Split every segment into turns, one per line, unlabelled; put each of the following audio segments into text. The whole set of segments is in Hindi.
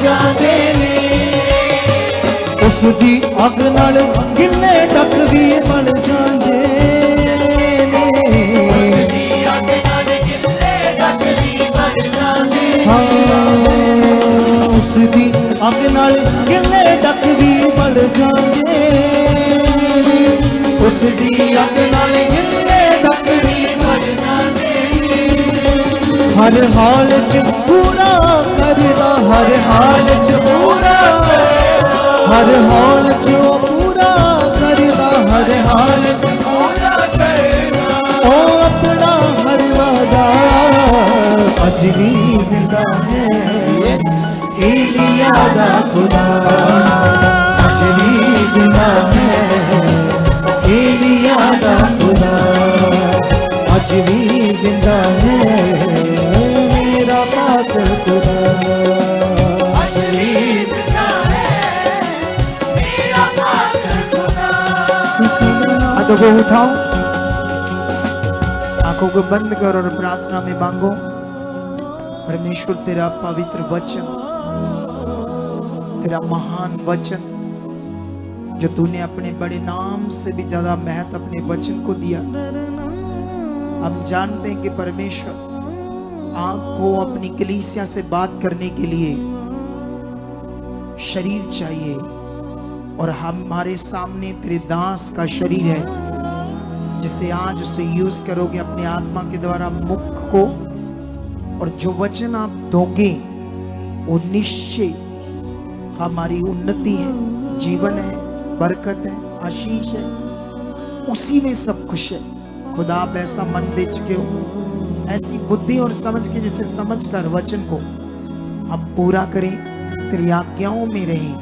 जाते ने।
उस दी अग नाल गिले डक भी बल जाते ने।
उसदी अग नाल गिले डक भी बल जाते ने।
हाँ उस दी अग नाल गिले डक भी बल जाते ने। उस दी अग नाल गिले डक भी
बल जाते ने।
हर हाल च पूरा करदा, हर हाल च पूरा, हर हाल च पूरा करदा, हर हाल च
पूरा करदा।
ओ अपना हर वादा अज भी जिंदा है। एलिया दा खुदा अज भी जिंदा है। एलिया दा खुदा अज भी जिंदा है। मेरा पाक खुदा
अज भी जिंदा है मेरा पाक खुदा।
हाथों को उठाओ, आंखों को बंद करो और प्रार्थना में मांगो। परमेश्वर तेरा पवित्र वचन, तेरा महान वचन जो तूने अपने बड़े नाम से भी ज्यादा महत्व अपने वचन को दिया। हम जानते हैं कि परमेश्वर आपको अपनी कलीसिया से बात करने के लिए शरीर चाहिए और हमारे सामने तेरे दास का शरीर है जिसे आज उसे यूज करोगे अपने आत्मा के द्वारा मुख को। और जो वचन आप दोगे वो निश्चय हमारी उन्नति है, जीवन है, बरकत है, आशीष है, उसी में सब कुछ है। खुदा आप ऐसा मन दे चुके हो, ऐसी बुद्धि और समझ के जिसे समझ कर वचन को हम पूरा करें, तेरी आज्ञाओं में रहें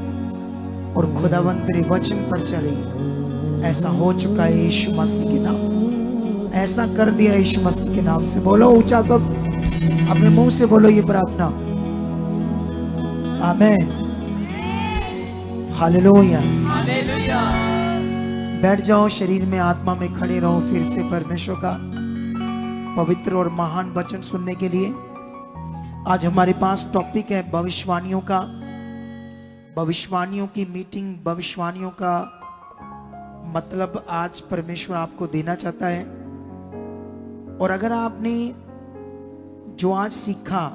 और खुदावंद तेरे वचन पर चले। ऐसा हो चुका है यीशु मसीह के नाम से, ऐसा कर दिया यीशु मसीह के नाम से। बोलो ऊंचा सब, अपने मुंह से बोलो ये प्रार्थना। आमीन, हालेलुया।
हालेलुया।
बैठ जाओ, शरीर में आत्मा में खड़े रहो फिर से परमेश्वर का पवित्र और महान वचन सुनने के लिए। आज हमारे पास टॉपिक है भविष्यवाणियों का, भविष्यवाणियों की मीटिंग, भविष्यवाणियों का मतलब आज परमेश्वर आपको देना चाहता है। और अगर आपने जो आज सीखा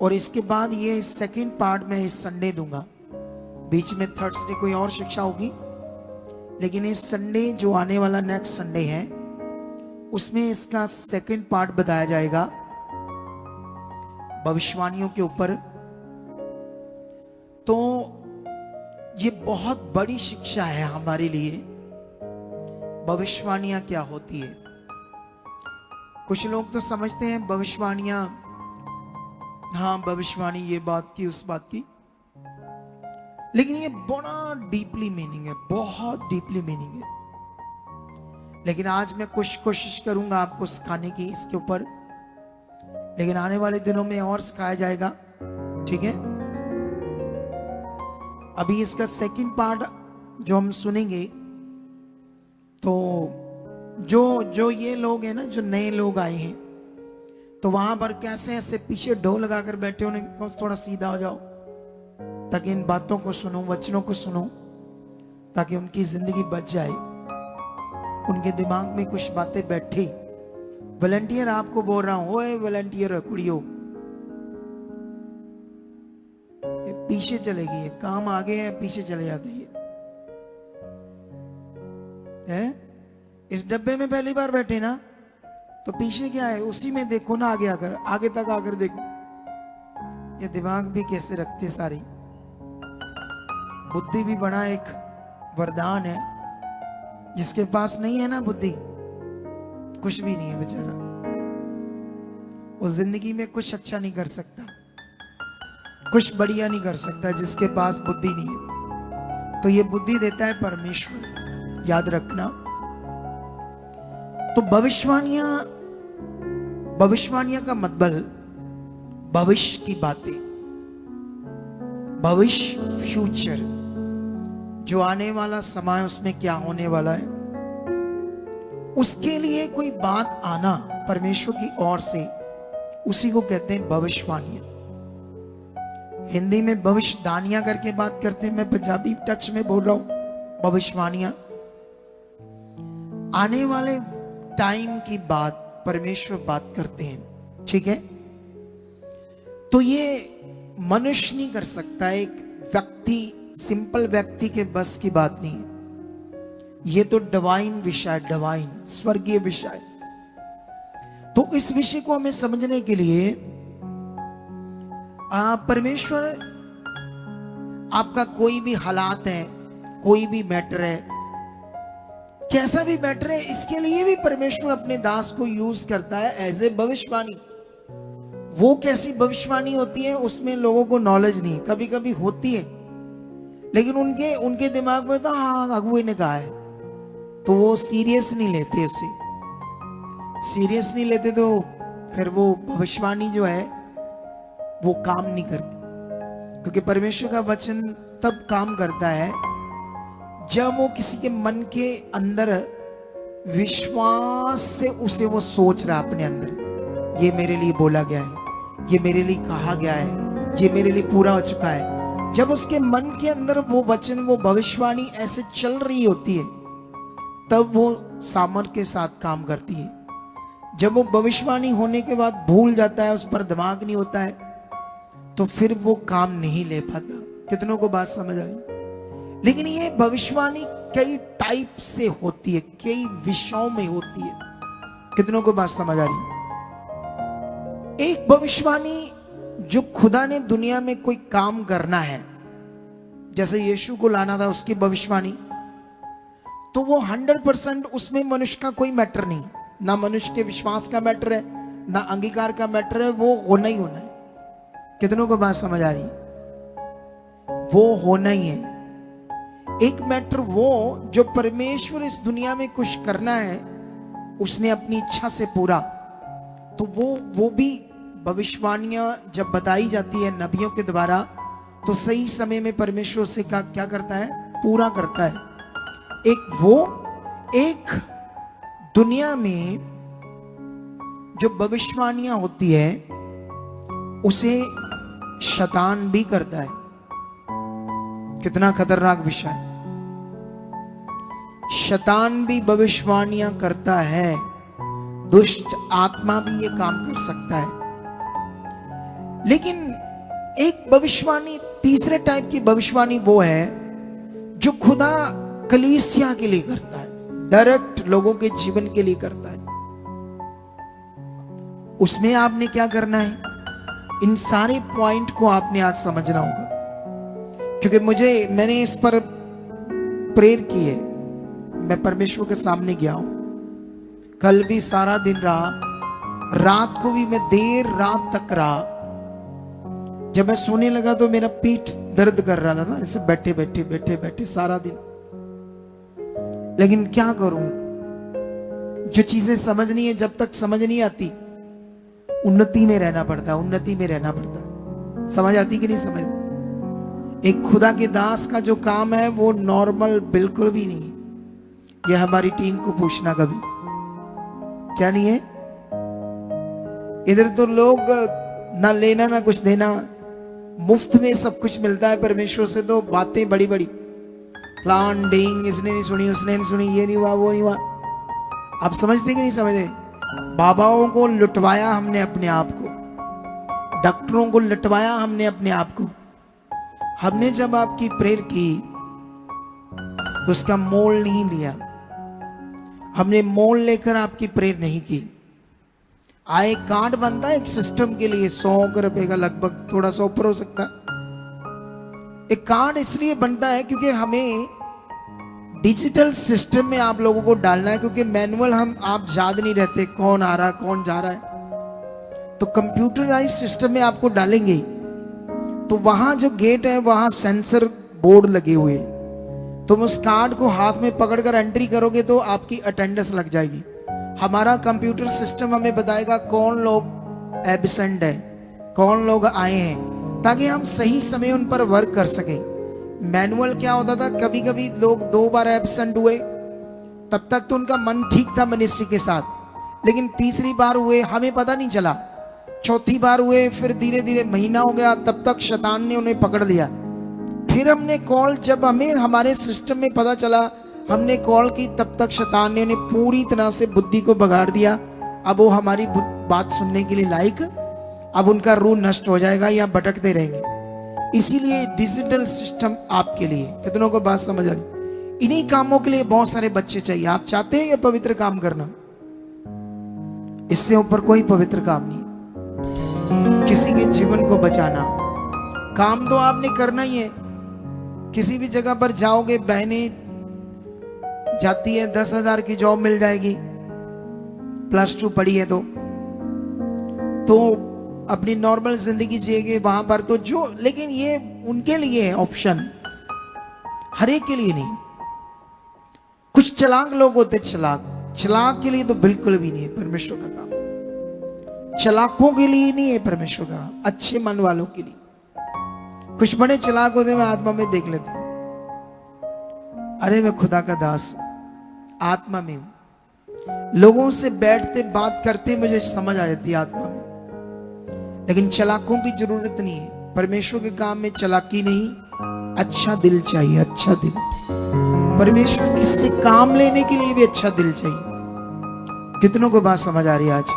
और इसके बाद ये सेकंड पार्ट में इस संडे दूंगा, बीच में थर्सडे कोई और शिक्षा होगी, लेकिन इस संडे जो आने वाला नेक्स्ट संडे है उसमें इसका सेकंड पार्ट बताया जाएगा भविष्यवाणियों के ऊपर। तो ये बहुत बड़ी शिक्षा है हमारे लिए, भविष्यवाणियां क्या होती है। कुछ लोग तो समझते हैं भविष्यवाणियां, हाँ भविष्यवाणी ये बात की उस बात की, लेकिन ये बड़ा डीपली मीनिंग है, बहुत डीपली मीनिंग है। लेकिन आज मैं कुछ कोशिश करूंगा आपको सिखाने की इसके ऊपर, लेकिन आने वाले दिनों में और सिखाया जाएगा, ठीक है। अभी इसका सेकंड पार्ट जो हम सुनेंगे, तो जो ये लोग हैं ना, जो नए लोग आए हैं, तो वहां पर कैसे ऐसे पीछे ढोल लगाकर बैठे होने, थोड़ा सीधा हो जाओ ताकि इन बातों को सुनो, वचनों को सुनो, ताकि उनकी जिंदगी बच जाए, उनके दिमाग में कुछ बातें बैठे। वॉलंटियर आपको बोल रहा हूं, ओए वॉलंटियर कुड़ियों, पीछे चलेगी, ये काम आगे है, पीछे चले जाते हैं। इस डब्बे में पहली बार बैठे ना, तो पीछे क्या है उसी में देखो ना, आगे आकर, आगे तक आकर देखो। ये दिमाग भी कैसे रखते सारी, बुद्धि भी बड़ा एक वरदान है। जिसके पास नहीं है ना बुद्धि, कुछ भी नहीं है बेचारा, वो जिंदगी में कुछ अच्छा नहीं कर सकता, कुछ बढ़िया नहीं कर सकता जिसके पास बुद्धि नहीं है। तो ये बुद्धि देता है परमेश्वर, याद रखना। तो भविष्यवाणियां का मतलब भविष्य की बातें, भविष्य, फ्यूचर, जो आने वाला समय उसमें क्या होने वाला है, उसके लिए कोई बात आना परमेश्वर की ओर से, उसी को कहते हैं भविष्यवाणियां। हिंदी में भविष्यवाणियां करके बात करते हैं, मैं पंजाबी टच में बोल रहा हूं। भविष्यवाणियां आने वाले टाइम की बात परमेश्वर बात करते हैं, ठीक है। तो ये मनुष्य नहीं कर सकता, एक व्यक्ति, सिंपल व्यक्ति के बस की बात नहीं है। ये तो डिवाइन विषय, डिवाइन स्वर्गीय विषय। तो इस विषय को हमें समझने के लिए परमेश्वर आपका कोई भी हालात है, कोई भी मैटर है, कैसा भी मैटर है, इसके लिए भी परमेश्वर अपने दास को यूज करता है एज ए भविष्यवाणी। वो कैसी भविष्यवाणी होती है उसमें लोगों को नॉलेज नहीं, कभी कभी होती है लेकिन उनके दिमाग में तो हाँ अगुए ने कहा है, तो वो सीरियस नहीं लेते, उसे सीरियस नहीं लेते, तो फिर वो भविष्यवाणी जो है वो काम नहीं करती। क्योंकि परमेश्वर का वचन तब काम करता है जब वो किसी के मन के अंदर विश्वास से उसे वो सोच रहा अपने अंदर, ये मेरे लिए बोला गया है, ये मेरे लिए कहा गया है, ये मेरे लिए पूरा हो चुका है। जब उसके मन के अंदर वो वचन, वो भविष्यवाणी ऐसे चल रही होती है, तब वो सामर्थ्य के साथ काम करती है। जब वो भविष्यवाणी होने के बाद भूल जाता है, उस पर दिमाग नहीं होता है, तो फिर वो काम नहीं ले पाता। कितनों को बात समझ आ रही? लेकिन ये भविष्यवाणी कई टाइप से होती है, कई विषयों में होती है। कितनों को बात समझ आ रही? एक भविष्यवाणी जो खुदा ने दुनिया में कोई काम करना है, जैसे यीशु को लाना था, उसकी भविष्यवाणी, तो वो 100% उसमें मनुष्य का कोई मैटर नहीं, ना मनुष्य के विश्वास का मैटर है, ना अंगीकार का मैटर है, वो होना ही होना है। कितनों को बात समझ आ रही? वो होना ही है। एक मैटर वो जो परमेश्वर इस दुनिया में कुछ करना है, उसने अपनी इच्छा से पूरा, तो वो भी भविष्यवाणियां जब बताई जाती है नबियों के द्वारा, तो सही समय में परमेश्वर से क्या करता है? पूरा करता है। एक दुनिया में जो भविष्यवाणियां होती है उसे शैतान भी करता है। कितना खतरनाक विषय! शैतान भी भविष्यवाणियां करता है, दुष्ट आत्मा भी ये काम कर सकता है। लेकिन एक भविष्यवाणी, तीसरे टाइप की भविष्यवाणी वो है जो खुदा कलीसिया के लिए करता है, डायरेक्ट लोगों के जीवन के लिए करता है। उसमें आपने क्या करना है? इन सारे पॉइंट को आपने आज समझना होगा, क्योंकि मैंने इस पर प्रेयर की है। मैं परमेश्वर के सामने गया हूं, कल भी सारा दिन रहा, रात को भी मैं देर रात तक रहा। जब मैं सोने लगा तो मेरा पीठ दर्द कर रहा था ना, ऐसे बैठे बैठे सारा दिन। लेकिन क्या करूं, जो चीजें समझनी है, जब तक समझ नहीं आती, उन्नति में रहना पड़ता है, उन्नति में रहना पड़ता है। समझ आती कि नहीं समझ? एक खुदा के दास का जो काम है वो नॉर्मल बिल्कुल भी नहीं। ये हमारी टीम को पूछना कभी, क्या नहीं है? इधर तो लोग ना लेना ना कुछ देना, मुफ्त में सब कुछ मिलता है परमेश्वर से। तो बातें बड़ी बड़ी, प्लान डिंग, इसने नहीं सुनी, उसने नहीं सुनी, ये नहीं हुआ, वो नहीं हुआ। आप समझते कि नहीं समझते? बाबाओं को लुटवाया हमने अपने आप को, डॉक्टरों को लुटवाया हमने अपने आप को। हमने जब आपकी प्रेयर की तो उसका मोल नहीं लिया, हमने मोल लेकर आपकी प्रेयर नहीं की। आए कार्ड बनता है एक सिस्टम के लिए 100 रुपए का, लगभग थोड़ा सा ऊपर हो सकता है। एक कार्ड इसलिए बनता है क्योंकि हमें डिजिटल सिस्टम में आप लोगों को डालना है, क्योंकि मैनुअल आप याद नहीं रहते कौन आ रहा है कौन जा रहा है। तो कंप्यूटराइज सिस्टम में आपको डालेंगे, तो वहां जो गेट है वहां सेंसर बोर्ड लगे हुए, तुम उस कार्ड को हाथ में पकड़कर एंट्री करोगे तो आपकी अटेंडेंस लग जाएगी। हमारा कंप्यूटर सिस्टम हमें बताएगा कौन लोग एब्सेंट है, कौन लोग आए हैं, ताकि हम सही समय उन पर वर्क कर सकें। मैनुअल क्या होता था, कभी कभी लोग 2 बार एब्सेंट हुए, तब तक तो उनका मन ठीक था मिनिस्ट्री के साथ, लेकिन तीसरी बार हुए, हमें पता नहीं चला, चौथी बार हुए, फिर धीरे धीरे महीना हो गया, तब तक शैतान ने उन्हें पकड़ लिया। फिर हमने कॉल, जब हमें हमारे सिस्टम में पता चला, हमने कॉल की, तब तक शैतान ने उन्हें पूरी तरह से बुद्धि को बगाड़ दिया। अब वो हमारी बात सुनने के लिए लायक, अब उनका रूह नष्ट हो जाएगा या भटकते रहेंगे। इसीलिए डिजिटल सिस्टम आपके लिए, कितनों को बात समझ आ रही? इन्हीं कामों के लिए बहुत सारे बच्चे चाहिए। आप चाहते हैं ये पवित्र काम करना, इससे ऊपर कोई पवित्र काम नहीं। किसी के जीवन को बचाना काम तो आपने करना ही है। किसी भी जगह पर जाओगे, बहनें जाती है, 10,000 की जॉब मिल जाएगी, +2 पढ़ी है तो अपनी नॉर्मल जिंदगी जिएगी वहां पर तो जो, लेकिन ये उनके लिए है ऑप्शन, हर एक के लिए नहीं। कुछ चालाक लोग होते, चालाक के लिए तो बिल्कुल भी नहीं है परमेश्वर का काम। चालाकों के लिए नहीं है परमेश्वर का काम, अच्छे मन वालों के लिए। कुछ बड़े चालाक होते, मैं आत्मा में देख लेता हूं, अरे मैं खुदा का दास हूं, आत्मा में हूं, लोगों से बैठते बात करते मुझे समझ आ जाती है आत्मा में। लेकिन चालाकों की जरूरत नहीं है परमेश्वर के काम में। चालाकी नहीं, अच्छा दिल चाहिए, अच्छा दिल। परमेश्वर किससे काम लेने के लिए भी अच्छा दिल चाहिए। कितनों को बात समझ आ रही है आज?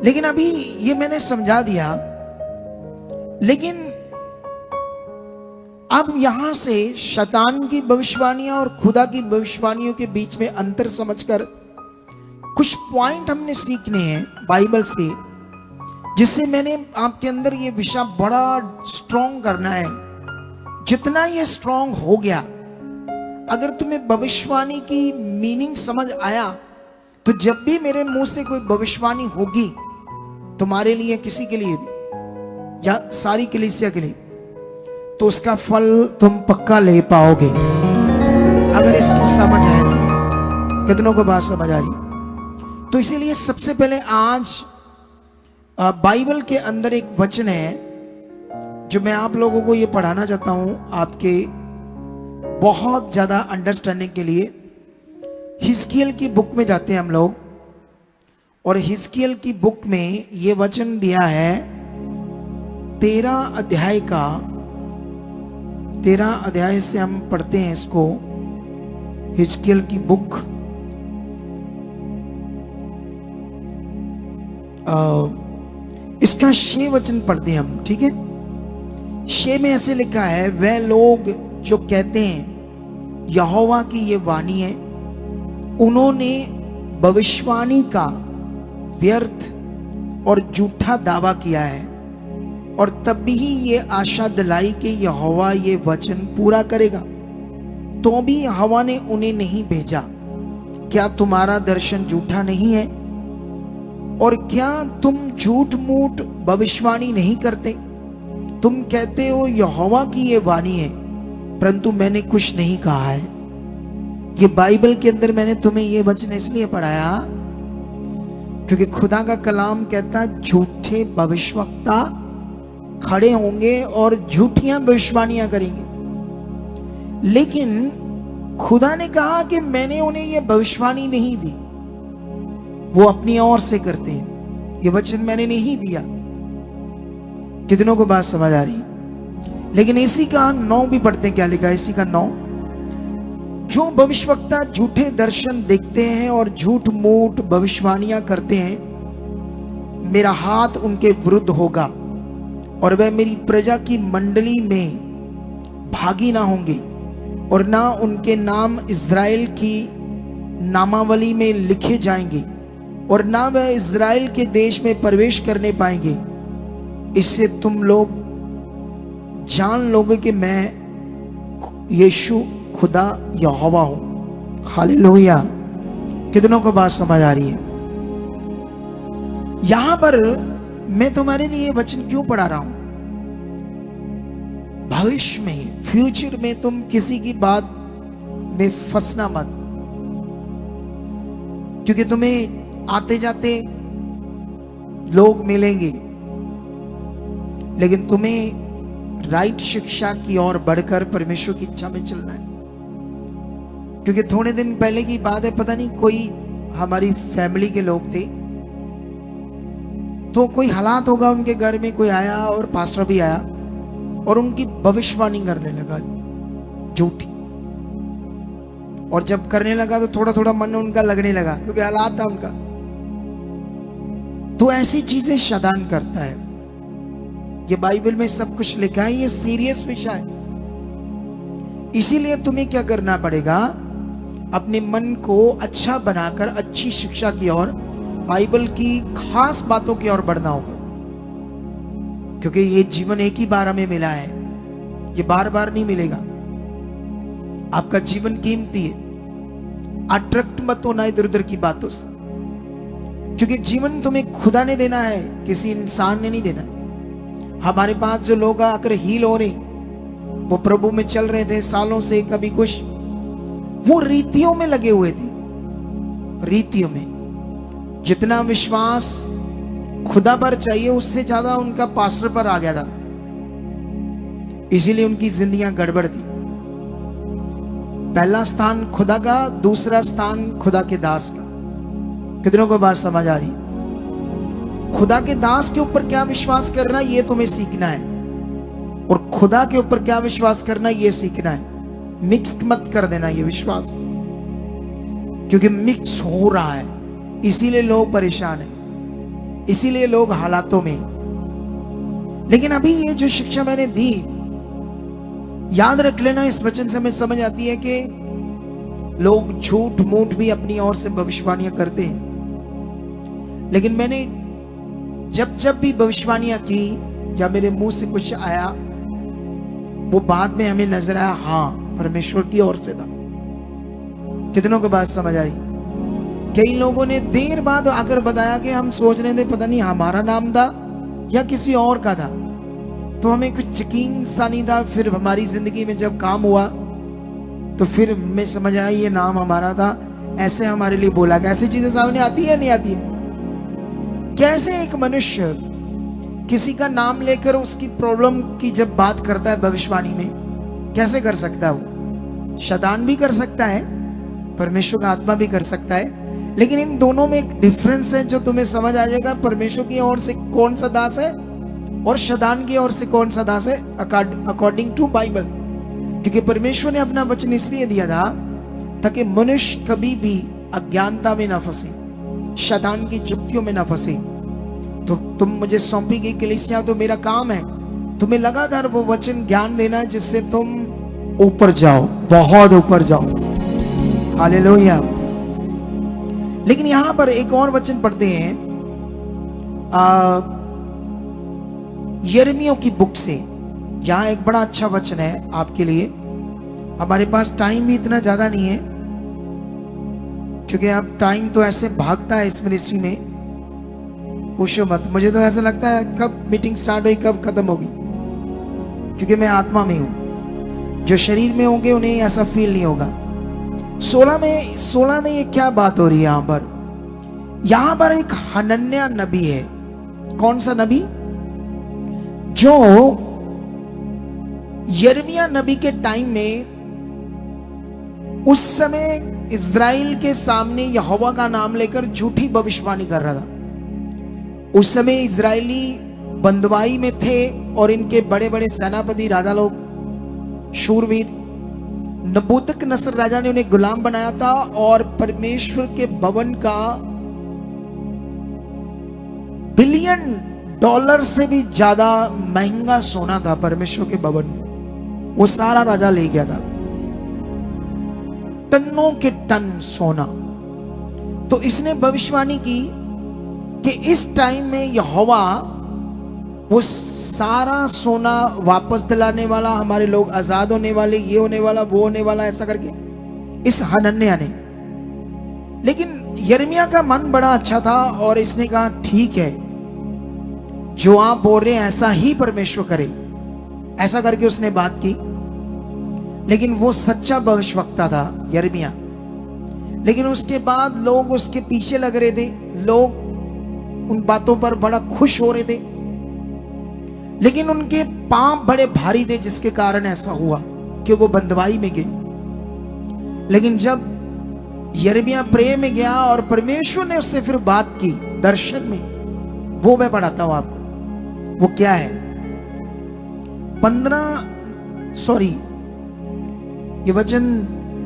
लेकिन अभी ये मैंने समझा दिया, लेकिन अब यहां से शैतान की भविष्यवाणियां और खुदा की भविष्यवाणियों के बीच में अंतर समझकर कुछ पॉइंट हमने सीखने हैं बाइबल से, जिससे मैंने आपके अंदर ये विषय बड़ा स्ट्रॉन्ग करना है। जितना ये स्ट्रॉन्ग हो गया, अगर तुम्हें भविष्यवाणी की मीनिंग समझ आया, तो जब भी मेरे मुंह से कोई भविष्यवाणी होगी, तुम्हारे लिए, किसी के लिए भी या सारी कलीसिया के लिए, तो उसका फल तुम पक्का ले पाओगे अगर इसकी समझ है तो। कितनों को बात समझ आ रही? तो इसीलिए सबसे पहले आज बाइबल के अंदर एक वचन है जो मैं आप लोगों को ये पढ़ाना चाहता हूं, आपके बहुत ज्यादा अंडरस्टैंडिंग के लिए। हिजकियेल की बुक में जाते हैं हम लोग, और हिजकियेल की बुक में ये वचन दिया है 13 अध्याय का। 13 अध्याय से हम पढ़ते हैं इसको, हिजकियेल की बुक। इसका 6 वचन पढ़ते हैं हम, ठीक है? 6 में ऐसे लिखा है, वह लोग जो कहते हैं यहोवा की ये वाणी है, उन्होंने भविष्यवाणी का व्यर्थ और झूठा दावा किया है, और तब भी ये आशा दिलाई कि यहोवा ये वचन पूरा करेगा, तो भी यहोवा ने उन्हें नहीं भेजा। क्या तुम्हारा दर्शन झूठा नहीं है? और क्या तुम झूठ मूठ भविष्यवाणी नहीं करते? तुम कहते हो यहोवा की ये वाणी है, परंतु मैंने कुछ नहीं कहा है। ये बाइबल के अंदर मैंने तुम्हें ये वचन इसलिए पढ़ाया क्योंकि खुदा का कलाम कहता है झूठे भविष्यवक्ता खड़े होंगे और झूठियां भविष्यवाणियां करेंगे। लेकिन खुदा ने कहा कि मैंने उन्हें यह भविष्यवाणी नहीं दी, वो अपनी ओर से करते हैं, ये वचन मैंने नहीं दिया। कितनों को बात समझ आ रही? लेकिन इसी का 9 भी पढ़ते हैं, क्या लिखा है इसी का 9? जो भविष्यवक्ता झूठे दर्शन देखते हैं और झूठ मूठ भविष्यवाणियां करते हैं, मेरा हाथ उनके विरुद्ध होगा और वह मेरी प्रजा की मंडली में भागी ना होंगे, और ना उनके नाम इज़राइल की नामावली में लिखे जाएंगे, और ना वह इज़राइल के देश में प्रवेश करने पाएंगे। इससे तुम लोग जान लोगे कि मैं यीशु खुदा यहोवा हूं। हालेलुया। कितनों को बात समझ आ रही है? यहां पर मैं तुम्हारे लिए वचन क्यों पढ़ा रहा हूं? भविष्य में, फ्यूचर में तुम किसी की बात में फंसना मत, क्योंकि तुम्हें आते जाते लोग मिलेंगे, लेकिन तुम्हें राइट शिक्षा की ओर बढ़कर परमेश्वर की इच्छा में चलना है। क्योंकि थोड़े दिन पहले की बात है, पता नहीं कोई हमारी फैमिली के लोग थे, तो कोई हालात होगा उनके घर में, कोई आया और पास्टर भी आया और उनकी भविष्यवाणी करने लगा झूठी। और जब करने लगा तो थोड़ा थोड़ा मन उनका लगने लगा, क्योंकि हालात था उनका। तो ऐसी चीजें शैतान करता है। ये बाइबल में सब कुछ लिखा है, ये सीरियस विषय है। इसीलिए तुम्हें क्या करना पड़ेगा, अपने मन को अच्छा बनाकर अच्छी शिक्षा की ओर, बाइबल की खास बातों की ओर बढ़ना होगा। क्योंकि ये जीवन एक ही बार हमें मिला है, ये बार बार नहीं मिलेगा। आपका जीवन कीमती है। अट्रैक्ट मत होना इधर उधर की बातों से, क्योंकि जीवन तुम्हें खुदा ने देना है, किसी इंसान ने नहीं देना है। हमारे पास जो लोग आकर हील हो रहे, वो प्रभु में चल रहे थे सालों से, कभी कुछ, वो रीतियों में लगे हुए थे। रीतियों में जितना विश्वास खुदा पर चाहिए उससे ज्यादा उनका पास्टर पर आ गया था। इसीलिए उनकी जिंदगियां गड़बड़ थी। पहला स्थान खुदा का, दूसरा स्थान खुदा के दास का। कितनों को बात समझ आ रही? खुदा के दास के ऊपर क्या विश्वास करना ये तुम्हें सीखना है, और खुदा के ऊपर क्या विश्वास करना ये सीखना है। मिक्स मत कर देना ये विश्वास, क्योंकि मिक्स हो रहा है, इसीलिए लोग परेशान हैं, इसीलिए लोग हालातों में। लेकिन अभी ये जो शिक्षा मैंने दी, याद रख लेना, इस वचन से हमें समझ आती है कि लोग झूठ मूठ भी अपनी ओर से भविष्यवाणियां करते हैं। लेकिन मैंने जब जब भी भविष्यवाणियां की या मेरे मुंह से कुछ आया, वो बाद में हमें नजर आया, हाँ परमेश्वर की ओर से था। कितनों को बात समझ आई? कई लोगों ने देर बाद आकर बताया कि हम सोच रहे थे पता नहीं हमारा नाम था या किसी और का था, तो हमें कुछ यकीन सा नहीं था। फिर हमारी जिंदगी में जब काम हुआ तो फिर हमें समझ आया ये नाम हमारा था, ऐसे हमारे लिए बोला गया। ऐसी चीजें सामने आती है नहीं आती है? कैसे एक मनुष्य किसी का नाम लेकर उसकी प्रॉब्लम की जब बात करता है भविष्यवाणी में, कैसे कर सकता है वो? शैतान भी कर सकता है, परमेश्वर का आत्मा भी कर सकता है, लेकिन इन दोनों में एक डिफरेंस है जो तुम्हें समझ आ जाएगा। परमेश्वर की ओर से कौन सा दास है और शैतान की ओर से कौन सा दास है, अकॉर्डिंग टू बाइबल। क्योंकि परमेश्वर ने अपना वचन इसलिए दिया था ताकि मनुष्य कभी भी अज्ञानता में ना फंसे, शैतान की जुक्तियों में ना फंसे। तो तुम मुझे सौंपी गई कलीसिया, तो मेरा काम है तुम्हें लगातार वो वचन ज्ञान देना जिससे तुम ऊपर जाओ, बहुत ऊपर जाओ। हालेलुया। लेकिन यहां पर एक और वचन पढ़ते हैं यिर्मयाह की बुक से। यहां एक बड़ा अच्छा वचन है आपके लिए। हमारे पास टाइम भी इतना ज्यादा नहीं है, क्योंकि अब टाइम तो ऐसे भागता है इस मिनिस्ट्री में, पूछो मत। मुझे तो ऐसा लगता है कब मीटिंग स्टार्ट हुई कब खत्म होगी, क्योंकि मैं आत्मा में हूं। जो शरीर में होंगे उन्हें ऐसा फील नहीं होगा। 16 में ये क्या बात हो रही है यहां पर एक हनन्याह नबी है। कौन सा नबी? जो यिर्मयाह नबी के टाइम में, उस समय इज़राइल के सामने यहोवा का नाम लेकर झूठी भविष्यवाणी कर रहा था। उस समय इज़राइली बंदवाई में थे और इनके बड़े बड़े सेनापति राजा लोग, शूरवीर, नबूकदनेस्सर राजा ने उन्हें गुलाम बनाया था। और परमेश्वर के भवन का $1 बिलियन से भी ज्यादा महंगा सोना था परमेश्वर के भवन में, वो सारा राजा ले गया था, टनों के टन सोना। तो इसने भविष्यवाणी की कि इस टाइम में यहोवा वो सारा सोना वापस दिलाने वाला, हमारे लोग आजाद होने वाले, ये होने वाला, वो होने वाला, ऐसा करके इस हनन्याह ने। लेकिन यिर्मयाह का मन बड़ा अच्छा था और इसने कहा ठीक है, जो आप बोल रहे हैं ऐसा ही परमेश्वर करे, ऐसा करके उसने बात की। लेकिन वो सच्चा भविष्यवक्ता था यिर्मयाह। लेकिन उसके बाद लोग उसके पीछे लग रहे थे, लोग उन बातों पर बड़ा खुश हो रहे थे, लेकिन उनके पांव बड़े भारी थे, जिसके कारण ऐसा हुआ कि वो बंदवाई में गए। लेकिन जब यिर्मयाह प्रेम में गया और परमेश्वर ने उससे फिर बात की दर्शन में, वो मैं पढ़ाता हूं आपको। वो क्या है?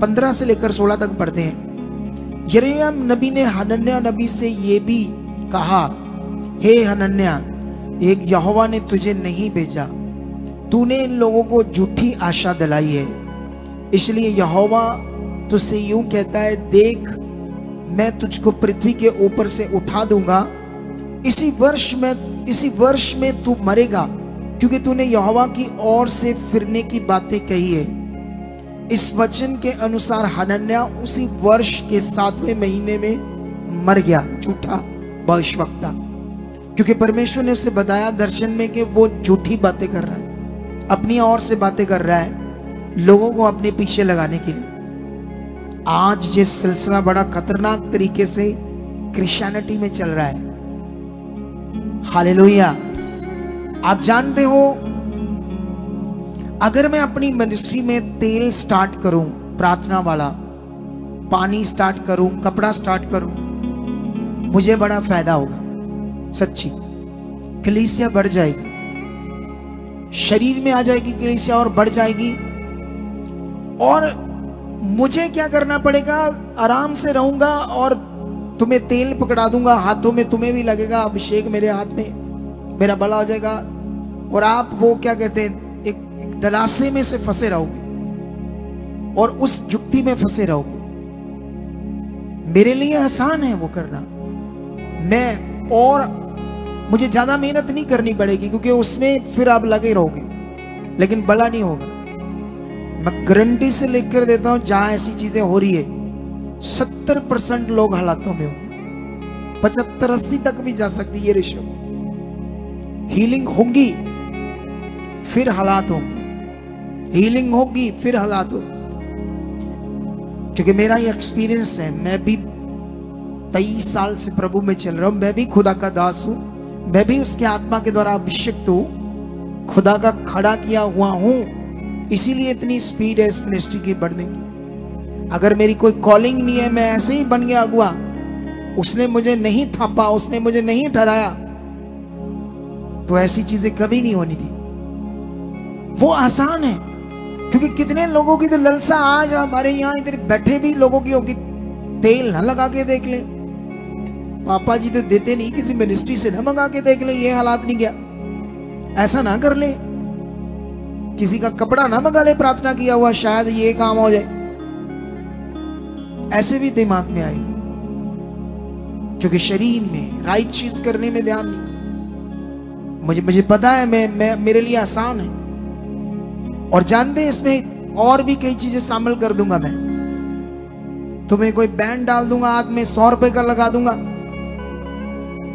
15 से लेकर 16 तक पढ़ते हैं। यिर्मयाह नबी ने हनन्याह नबी से ये भी कहा, हे हनन्याह, एक यहोवा ने तुझे नहीं भेजा, तूने इन लोगों को झूठी आशा दिलाई है। इसलिए यहोवा तुझसे यूं कहता है, देख मैं तुझको पृथ्वी के ऊपर से उठा दूंगा, इसी वर्ष में तू मरेगा, क्योंकि तूने यहोवा की ओर से फिरने की बातें कही है। इस वचन के अनुसार हनन्याह उसी वर्ष के 7वें महीने में मर गया, झूठा भविष्यवक्ता, क्योंकि परमेश्वर ने उसे बताया दर्शन में कि वो झूठी बातें कर रहा है, अपनी ओर से बातें कर रहा है लोगों को अपने पीछे लगाने के लिए। आज ये सिलसिला बड़ा खतरनाक तरीके से क्रिश्चियनिटी में चल रहा है। हालेलुया। आप जानते हो, अगर मैं अपनी मिनिस्ट्री में तेल स्टार्ट करूं, प्रार्थना वाला, पानी स्टार्ट करूं, कपड़ा स्टार्ट करूं, मुझे बड़ा फायदा होगा। सच्ची कलीसिया बढ़ जाएगी, शरीर में आ जाएगी कलीसिया और बढ़ जाएगी। और मुझे क्या करना पड़ेगा? आराम से रहूंगा और तुम्हें तेल पकड़ा दूंगा, हाथों में तुम्हें भी लगेगा अभिषेक, मेरे हाथ में मेरा बला हो जाएगा, और आप वो क्या कहते हैं, एक दलासे में से फंसे रहोगे और उस जुक्ति में फंसे रहोगे। मेरे लिए आसान है वो करना, और मुझे ज्यादा मेहनत नहीं करनी पड़ेगी, क्योंकि उसमें फिर आप लगे रहोगे, लेकिन भला नहीं होगा। मैं गारंटी से लेकर देता हूं, जहां ऐसी चीजें हो रही है 70% लोग हालातों में होंगे, 75-80 तक भी जा सकती है ये रेशो। हीलिंग होगी फिर हालात होंगे, हीलिंग होगी फिर हालात होंगे, क्योंकि मेरा ये एक्सपीरियंस है। मैं भी 23 साल से प्रभु में चल रहा हूं, मैं भी खुदा का दास हूं, मैं भी उसके आत्मा के द्वारा अभिषिक्त हूं, खुदा का खड़ा किया हुआ हूं। इसीलिए इतनी स्पीड है इस मिनिस्ट्री की बढ़ने की। अगर मेरी कोई कॉलिंग नहीं है, मैं ऐसे ही बन गया अगुआ, उसने मुझे नहीं थापा, उसने मुझे नहीं ठहराया, तो ऐसी चीजें कभी नहीं होनी थी। वो आसान है, क्योंकि कितने लोगों की तो ललसा आज हमारे यहाँ इधर बैठे भी लोगों की होगी, तेल ना लगा के देख ले, पापा जी तो देते नहीं, किसी मिनिस्ट्री से ना मंगा के देख ले, ये हालात नहीं गया, ऐसा ना कर ले, किसी का कपड़ा ना मंगा ले प्रार्थना किया हुआ, शायद ये काम हो जाए, ऐसे भी दिमाग में आएगी, क्योंकि शरीर में राइट चीज करने में ध्यान नहीं। मुझे पता है, मैं मेरे लिए आसान है, और जानते हैं इसमें और भी कई चीजें शामिल कर दूंगा। मैं तुम्हें कोई बैंड डाल दूंगा हाथ में, 100 रुपए का लगा दूंगा,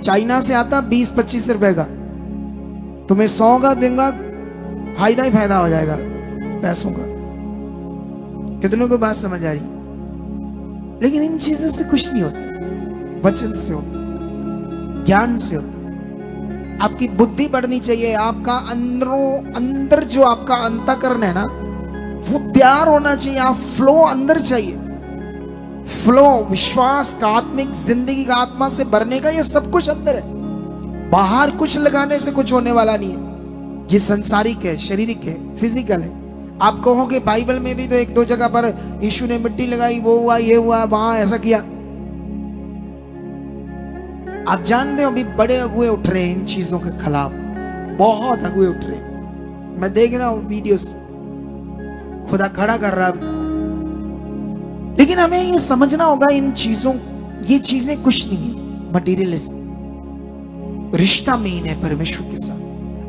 चाइना से आता 20-25 रुपए का, तुम्हें 100 का दूंगा, फायदा ही फायदा हो जाएगा पैसों का। कितनों को बात समझ आ रही? लेकिन इन चीजों से कुछ नहीं होता, वचन से होता, ज्ञान से होता। आपकी बुद्धि बढ़नी चाहिए, आपका अंदर जो आपका अंतःकरण है ना, वो तैयार होना चाहिए। आप फ्लो अंदर चाहिए, फ्लो विश्वास का, आत्मिक जिंदगी का, आत्मा से भरने का, ये सब कुछ अंदर है। बाहर कुछ लगाने से कुछ होने वाला नहीं है, ये संसारिक है, शारीरिक है, फिजिकल है। आप कहोगे बाइबल में भी तो 1-2 जगह पर यीशु ने मिट्टी लगाई, वो हुआ, ये हुआ, वहां ऐसा किया। आप जानते हो अभी बड़े अगुए उठ रहे हैं इन चीजों के खिलाफ, बहुत अगुए उठ रहे हैं, मैं देख रहा हूं वीडियोस, खुदा खड़ा कर रहा है। लेकिन हमें ये समझना होगा, इन चीजों, ये चीजें कुछ नहीं है, मटीरियलिज्म। रिश्ता मेन है परमेश्वर के साथ,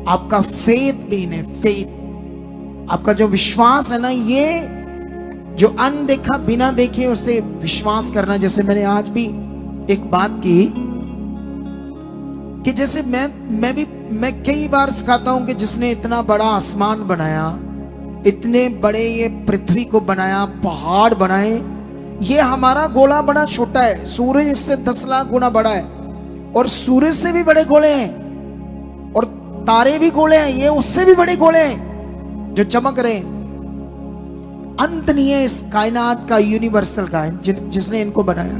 आपका फेथ मेन है, फेथ, आपका जो विश्वास है ना, ये जो अनदेखा बिना देखे उसे विश्वास करना। जैसे मैंने आज भी एक बात की कि जैसे मैं कई बार सिखाता हूं कि जिसने इतना बड़ा आसमान बनाया, इतने बड़े ये पृथ्वी को बनाया, पहाड़ बनाए, ये हमारा गोला बड़ा छोटा है, सूरज इससे 10 लाख गुना बड़ा है, और सूरज से भी बड़े गोले हैं, और तारे भी गोले हैं, ये उससे भी बड़े गोले हैं जो चमक रहे हैं। अंत नहीं है इस कायनात का, यूनिवर्सल का, जिसने इनको बनाया।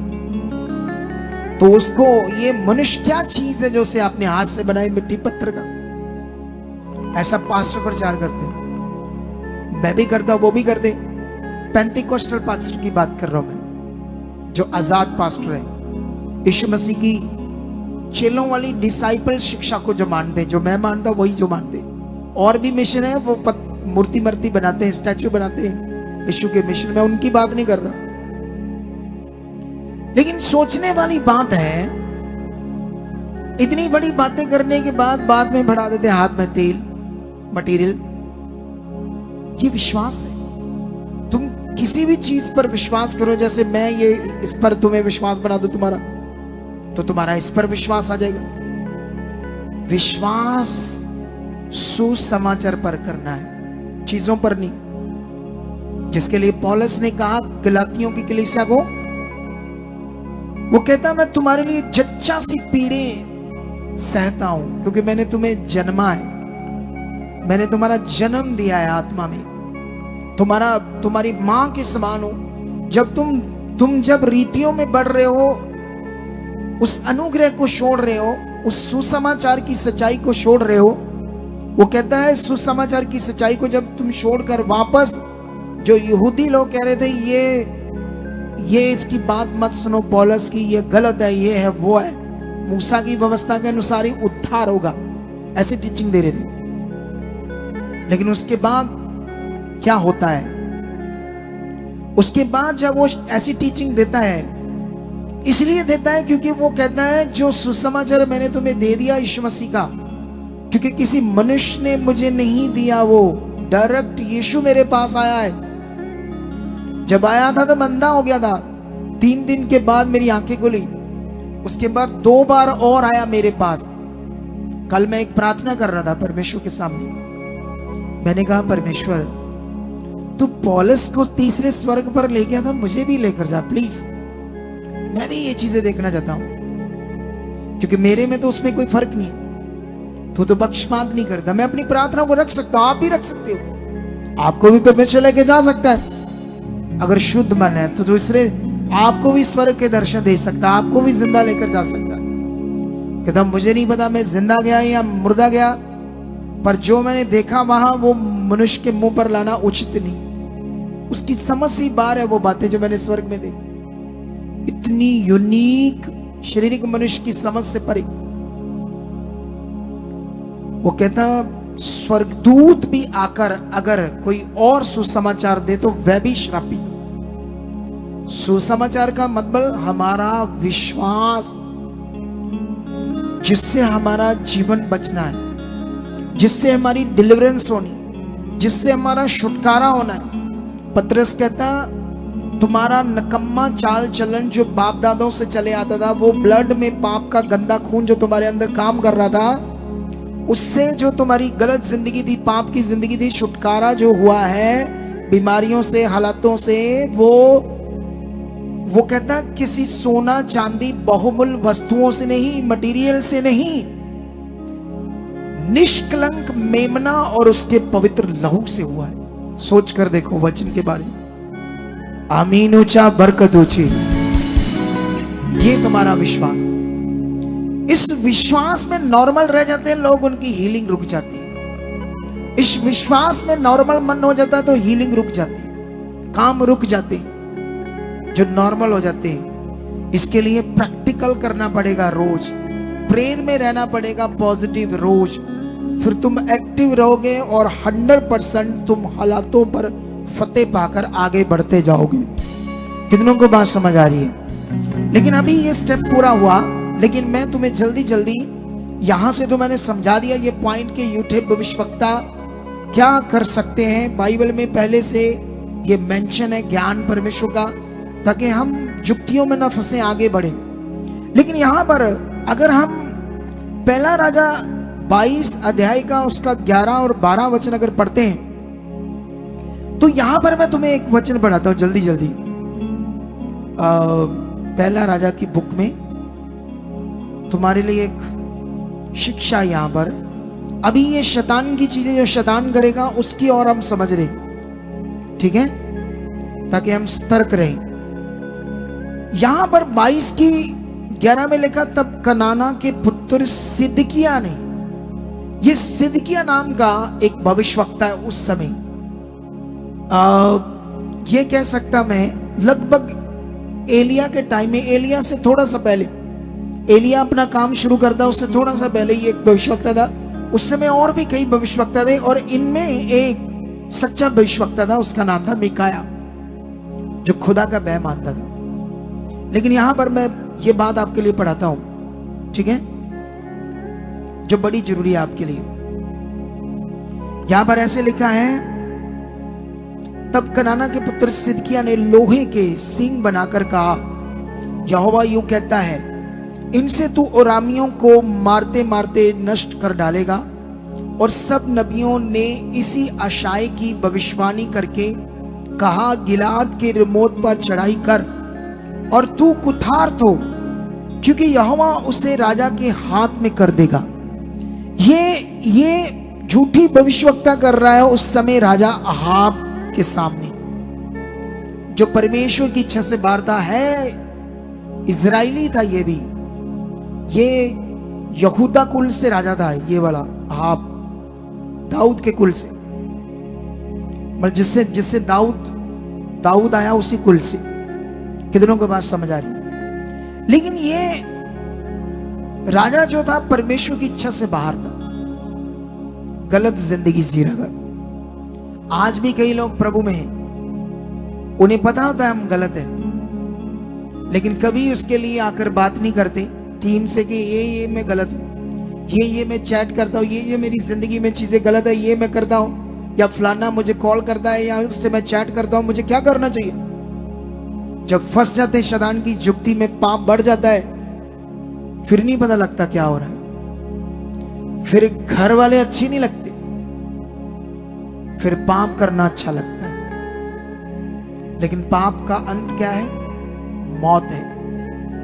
तो उसको ये मनुष्य क्या चीज है जो उसे आपने हाथ से बनाई मिट्टी पत्थर का, ऐसा पास्टर प्रचार करते हैं। मैं भी करता हूं, वो भी करते। पेंटिकोस्टल पास्टर की बात कर रहा हूं मैं, जो आजाद पास्टर है, यीशु मसीह की चेलों वाली डिसाइपल शिक्षा को जो मानते, जो मैं मानता हूं वही जो मानते। और भी मिशन है, वो मूर्ति मर्ती बनाते हैं, स्टैचू बनाते हैं यीशु के मिशन में, उनकी बात नहीं कर रहा। लेकिन सोचने वाली बात है, इतनी बड़ी बातें करने के बाद में बढ़ा देते हैं हाथ में तेल, मटेरियल। ये विश्वास है। तुम किसी भी चीज पर विश्वास करो, जैसे मैं ये इस पर तुम्हें विश्वास बना दूं तुम्हारा, तो तुम्हारा इस पर विश्वास आ जाएगा। विश्वास सुसमाचार पर करना है, चीजों पर नहीं। जिसके लिए पौलुस ने कहा गलातियों की कलीसिया को, वो कहता मैं तुम्हारे लिए जच्चा सी पीड़े सहता हूं, क्योंकि मैंने तुम्हें जन्मा है, मैंने तुम्हारा जन्म दिया है आत्मा में, तुम्हारी मां के समान हो। जब तुम जब रीतियों में बढ़ रहे हो, उस अनुग्रह को छोड़ रहे हो, उस सुसमाचार की सच्चाई को छोड़ रहे हो। वो कहता है सुसमाचार की सच्चाई को जब तुम छोड़कर वापस, जो यहूदी लोग कह रहे थे ये इसकी बात मत सुनो पौलुस की, ये गलत है, ये है वो है, मूसा की व्यवस्था के अनुसार ही उद्धार होगा, ऐसे टीचिंग दे रहे थे। लेकिन उसके बाद क्या होता है? उसके बाद जब वो ऐसी टीचिंग देता है, इसलिए देता है क्योंकि वो कहता है जो सुसमाचार मैंने तुम्हें दे दिया यीशु मसीह का, क्योंकि किसी मनुष्य ने मुझे नहीं दिया, वो डायरेक्ट यीशु मेरे पास आया है। जब आया था तो अंधा हो गया था, 3 दिन के बाद मेरी आंखें खुली, उसके बाद 2 बार और आया मेरे पास। कल मैं एक प्रार्थना कर रहा था परमेश्वर के सामने, मैंने कहा परमेश्वर तू पौलुस को तीसरे स्वर्ग पर ले गया था, मुझे भी लेकर जा प्लीज, मैं भी ये चीजें देखना चाहता हूं, क्योंकि मेरे में तो उसमें कोई फर्क नहीं है, तू तो पक्षपात नहीं करता। मैं अपनी प्रार्थना को रख सकता हूं, आप भी रख सकते हो, आपको भी परमेश्वर लेके जा सकता है अगर शुद्ध मन है तो दूसरे आपको भी स्वर्ग के दर्शन दे सकता, आपको भी जिंदा लेकर जा सकता। कहता मुझे नहीं पता मैं जिंदा गया या मुर्दा गया, पर जो मैंने देखा वहां वो मनुष्य के मुंह पर लाना उचित नहीं। उसकी समझ सी बार है वो बातें जो मैंने स्वर्ग में देखी, इतनी यूनिक शारीरिक मनुष्य की समझ से परे। वो कहता स्वर्गदूत भी आकर अगर कोई और सुसमाचार दे तो वह भी श्रापित। सुसमाचार का मतलब हमारा विश्वास, जिससे हमारा जीवन बचना है, जिससे हमारी डिलीवरेंस होनी, जिससे हमारा छुटकारा होना है। पतरस कहता तुम्हारा नकम्मा चाल चलन जो बाप दादों से चले आता था, वो ब्लड में पाप का गंदा खून जो तुम्हारे अंदर काम कर रहा था, उससे जो तुम्हारी गलत जिंदगी थी, पाप की जिंदगी थी, छुटकारा जो हुआ है बीमारियों से, हालातों से, वो कहता किसी सोना चांदी बहुमूल्य वस्तुओं से नहीं, मटेरियल से नहीं, निष्कलंक मेमना और उसके पवित्र लहू से हुआ है। सोच कर देखो वचन के बारे में। आमीन ऊंचा, बरकत ऊंची। ये तुम्हारा विश्वास, इस विश्वास में नॉर्मल रह जाते हैं लोग, उनकी हीलिंग रुक जाती है। इस विश्वास में नॉर्मल मन हो जाता है तो हीलिंग रुक जाती है, काम रुक जाते हैं जो नॉर्मल हो जाते हैं। इसके लिए प्रैक्टिकल करना पड़ेगा, रोज प्रेयर में रहना पड़ेगा, पॉजिटिव रोज, फिर तुम एक्टिव रहोगे और 100% तुम हालातों पर फतेह पाकर आगे बढ़ते जाओगे। कितनों को बात समझ आ रही है? लेकिन अभी ये स्टेप पूरा हुआ, लेकिन मैं तुम्हें जल्दी जल्दी यहां से तो मैंने समझा दिया ये पॉइंट के यूट्यूब भविष्यवक्ता क्या कर सकते हैं। बाइबल में पहले से ये मेंशन है ज्ञान परमेश्वर का, ताकि हम जुक्तियों में ना फंसे, आगे बढ़े। लेकिन यहां पर अगर हम पहला राजा 22 अध्याय का उसका 11 और 12 वचन अगर पढ़ते हैं, तो यहां पर मैं तुम्हें एक वचन पढ़ाता हूं जल्दी जल्दी। पहला राजा की बुक में तुम्हारे लिए एक शिक्षा यहां पर। अभी ये शैतान की चीजें जो शैतान करेगा उसकी और हम समझ रहे, ठीक है, ताकि हम सतर्क रहें। यहां पर 22 की 11 में लिखा, तब कनाना के पुत्र सिदकिय्याह ने, ये सिदकिय्याह नाम का एक भविष्यवक्ता है उस समय, ये कह सकता मैं लगभग एलिया के टाइम में, एलिया से थोड़ा सा पहले, एलिया अपना काम शुरू करता उससे थोड़ा सा पहले ये एक भविष्यवक्ता था। उस समय और भी कई भविष्यवक्ता थे और इनमें एक सच्चा भविष्यवक्ता था, उसका नाम था मीकाया, जो खुदा का भय मानता था। लेकिन यहां पर मैं ये बात आपके लिए पढ़ाता हूं, ठीक है, जो बड़ी जरूरी है आपके लिए। यहां पर ऐसे लिखा है, तब कनाना के पुत्र सिदकिय्याह ने लोहे के सींग बनाकर कहा, यहोवा यूं कहता है, इनसे तू अरामियों को मारते मारते नष्ट कर डालेगा। और सब नबियों ने इसी आशाय की भविष्यवाणी करके कहा, गिलाद के रिमोत पर चढ़ाई कर और तू कुठारत हो, क्योंकि यहोवा उसे राजा के हाथ में कर देगा। ये झूठी भविष्यवक्ता कर रहा है उस समय राजा अहाब के सामने, जो परमेश्वर की इच्छा से बाहर था, है इजराइली था, ये भी, ये यहूदा कुल से राजा था, ये वाला अहाब दाऊद के कुल से, मतलब जिससे दाऊद आया उसी कुल से। कितनों को बात समझ आ रही? लेकिन ये राजा जो था परमेश्वर की इच्छा से बाहर था, गलत जिंदगी जी रहा था। आज भी कई लोग प्रभु में हैं, उन्हें पता होता है हम गलत हैं, लेकिन कभी उसके लिए आकर बात नहीं करते टीम से कि ये मैं गलत हूं, ये मैं चैट करता हूं, ये मेरी जिंदगी में चीजें गलत है, ये मैं करता हूं, या फलाना मुझे कॉल करता है या उससे मैं चैट करता हूं, मुझे क्या करना चाहिए। जब फंस जाते हैं शैतान की जुक्ति में, पाप बढ़ जाता है, फिर नहीं पता लगता क्या हो रहा है, फिर घर वाले अच्छे नहीं लगते, फिर पाप करना अच्छा लगता है। लेकिन पाप का अंत क्या है? मौत है,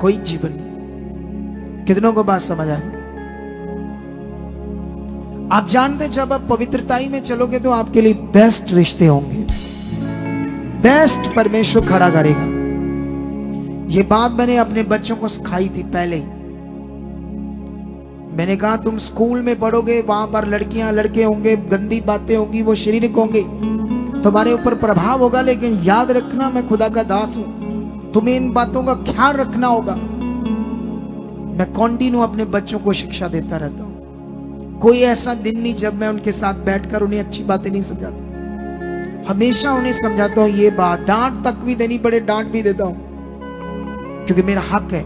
कोई जीवन नहीं। कितनों को बात समझ आ रही? आप जानते, जब आप पवित्रताई में चलोगे तो आपके लिए बेस्ट रिश्ते होंगे, बेस्ट परमेश्वर खड़ा करेगा। ये बात मैंने अपने बच्चों को सिखाई थी पहले ही। मैंने कहा तुम स्कूल में पढ़ोगे, वहां पर लड़कियां लड़के होंगे, गंदी बातें होंगी, वो शारीरिक होंगे, तुम्हारे ऊपर प्रभाव होगा, लेकिन याद रखना मैं खुदा का दास हूं, तुम्हें इन बातों का ख्याल रखना होगा। मैं कंटिन्यू अपने बच्चों को शिक्षा देता रहता हूं। कोई ऐसा दिन नहीं जब मैं उनके साथ बैठकर उन्हें अच्छी बातें नहीं समझाता, हमेशा उन्हें समझाता हूं ये बात, डांट तक भी देनी पड़े डांट भी देता हूं, क्योंकि मेरा हक है,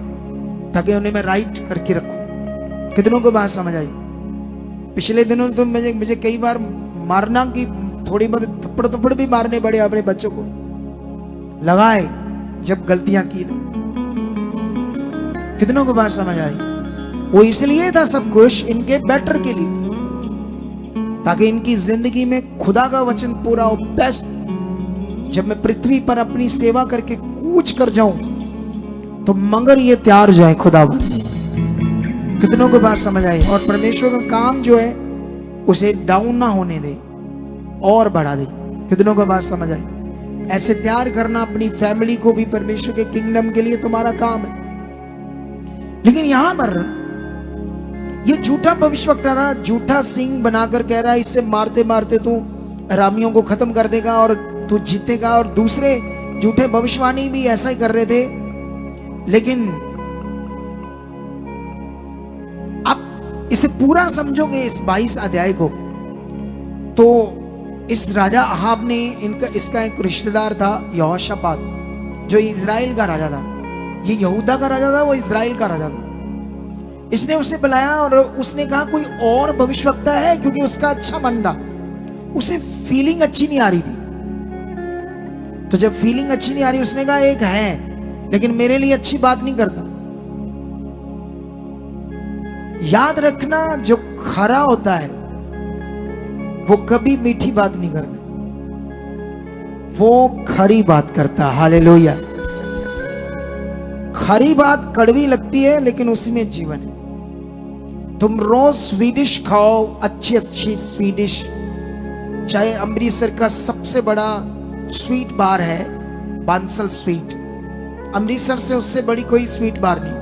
ताकि उन्हें मैं राइट करके रखूं। कितनों को बात समझ आई? पिछले दिनों तो मुझे कई बार मारना की थोड़ी बहुत थप्पड़ भी मारने पड़े अपने बच्चों को, लगाए जब गलतियां की ना। कितनों को बात समझ आई? वो इसलिए था सब कुछ इनके बेटर के लिए, ताकि इनकी जिंदगी में खुदा का वचन पूरा हो, बेस्ट। जब मैं पृथ्वी पर अपनी सेवा करके कूच कर जाऊं तो मगर ये तैयार हो जाए खुदा। कितनों को बात समझ आई? और परमेश्वर का काम जो है उसे डाउन ना होने दे और बढ़ा दे। कितनों को बात समझ आई? ऐसे तैयार करना अपनी फैमिली को भी परमेश्वर के किंगडम के लिए तुम्हारा काम है। लेकिन यहां पर ये झूठा भविष्यवक्ता था, झूठा सिंह बनाकर कह रहा है इससे मारते मारते तू अरामियों को खत्म कर देगा और तू जीतेगा। और दूसरे झूठे भविष्यवाणी भी ऐसा ही कर रहे थे। लेकिन आप इसे पूरा समझोगे इस 22 अध्याय को, तो इस राजा अहाब ने इसका एक रिश्तेदार था यहोशापात, जो इजराइल का राजा था। ये यहूदा का राजा था, वो इजराइल का राजा था। इसने उसे बुलाया और उसने कहा कोई और भविष्यवक्ता है, क्योंकि उसका अच्छा मन था, उसे फीलिंग अच्छी नहीं आ रही थी। तो जब फीलिंग अच्छी नहीं आ रही, उसने कहा एक है, लेकिन मेरे लिए अच्छी बात नहीं करता। याद रखना, जो खरा होता है वो कभी मीठी बात नहीं करता, वो खरी बात करता। हालेलुया। खरी बात कड़वी लगती है, लेकिन उसी में जीवन है। तुम रोज स्वीडिश खाओ, अच्छी अच्छी स्वीडिश, चाहे अमृतसर का सबसे बड़ा स्वीट बार है बांसल स्वीट, अमृतसर से उससे बड़ी कोई स्वीट बार नहीं,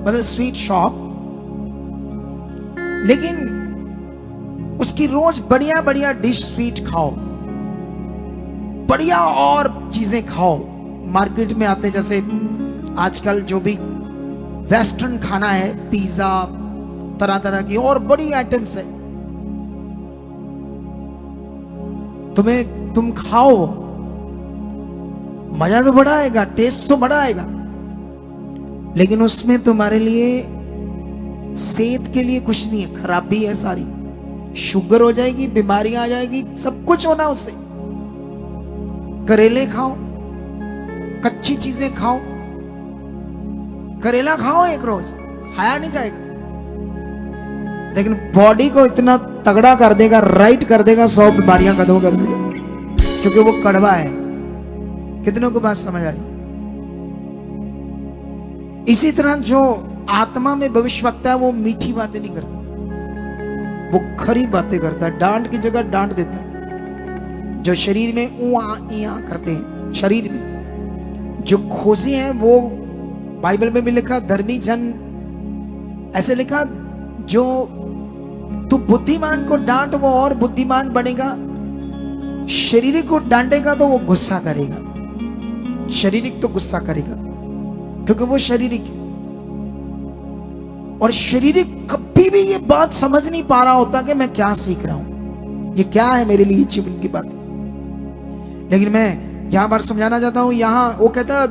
मतलब स्वीट शॉप, लेकिन उसकी रोज बढ़िया बढ़िया डिश स्वीट खाओ, बढ़िया और चीजें खाओ। मार्केट में आते जैसे आजकल जो भी वेस्टर्न खाना है, पिज्जा, तरह तरह की और बड़ी आइटम्स है, तुम खाओ, मजा तो बड़ा आएगा, टेस्ट तो बड़ा आएगा, लेकिन उसमें तुम्हारे लिए सेहत के लिए कुछ नहीं है, खराबी है सारी। शुगर हो जाएगी, बीमारियां आ जाएगी, सब कुछ होना उससे। करेले खाओ, कच्ची चीजें खाओ, करेला खाओ एक रोज, खाया नहीं जाएगा, लेकिन बॉडी को इतना तगड़ा कर देगा, राइट कर देगा, 100 बीमारियां खत्म कर देगा, क्योंकि वो कड़वा है। कितनों को बात समझ आ रही? इसी तरह जो आत्मा में भविष्यवक्ता है वो मीठी बातें नहीं करता, वो खरी बातें करता है, डांट की जगह डांट देता है। जो शरीर में ऊआ इया करते हैं, शरीर में जो खोजे हैं, वो बाइबल में भी लिखा धर्मी जन, ऐसे लिखा जो तू बुद्धिमान को डांट वो और बुद्धिमान बनेगा, शारीरिक को डांटेगा तो वो गुस्सा करेगा, शारीरिक तो गुस्सा करेगा क्योंकि वो शारीरिक है। और शारीरिक कभी भी ये बात समझ नहीं पा रहा होता कि मैं क्या सीख रहा हूं, ये क्या है मेरे लिए जीवन की बात। लेकिन मैं यहां पर समझाना चाहता हूं, यहां वो कहता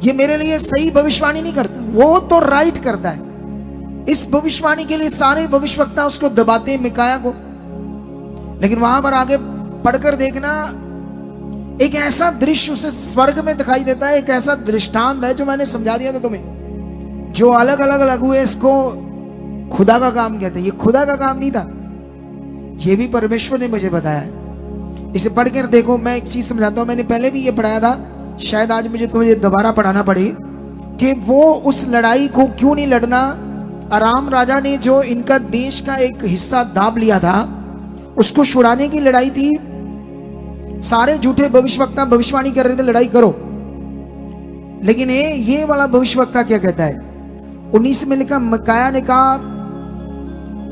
ये मेरे लिए सही भविष्यवाणी नहीं करता, वो तो राइट करता है। इस भविष्यवाणी के लिए सारे भविष्यवक्ता उसको दबाते हैं, मिकाया को। लेकिन वहां पर आगे पढ़कर देखना, एक ऐसा दृश्य उसे स्वर्ग में दिखाई देता है, एक ऐसा दृष्टांत है जो मैंने समझा दिया था तुम्हें, जो अलग अलग अलग हुए, इसको खुदा का काम कहते हैं। ये खुदा का काम नहीं था, ये भी परमेश्वर ने मुझे बताया। इसे पढ़कर देखो, मैं एक चीज समझाता हूं, मैंने पहले भी ये पढ़ाया था, शायद आज मुझे दोबारा पढ़ाना पड़े, कि वो उस लड़ाई को क्यों नहीं लड़ना। अराम राजा ने जो इनका देश का एक हिस्सा दाब लिया था, उसको छुड़ाने की लड़ाई थी। सारे झूठे भविष्यवक्ता भविष्यवाणी कर रहे थे लड़ाई करो, लेकिन ये वाला भविष्यवक्ता क्या कहता है, 19 में लिखा, मिकाया ने कहा,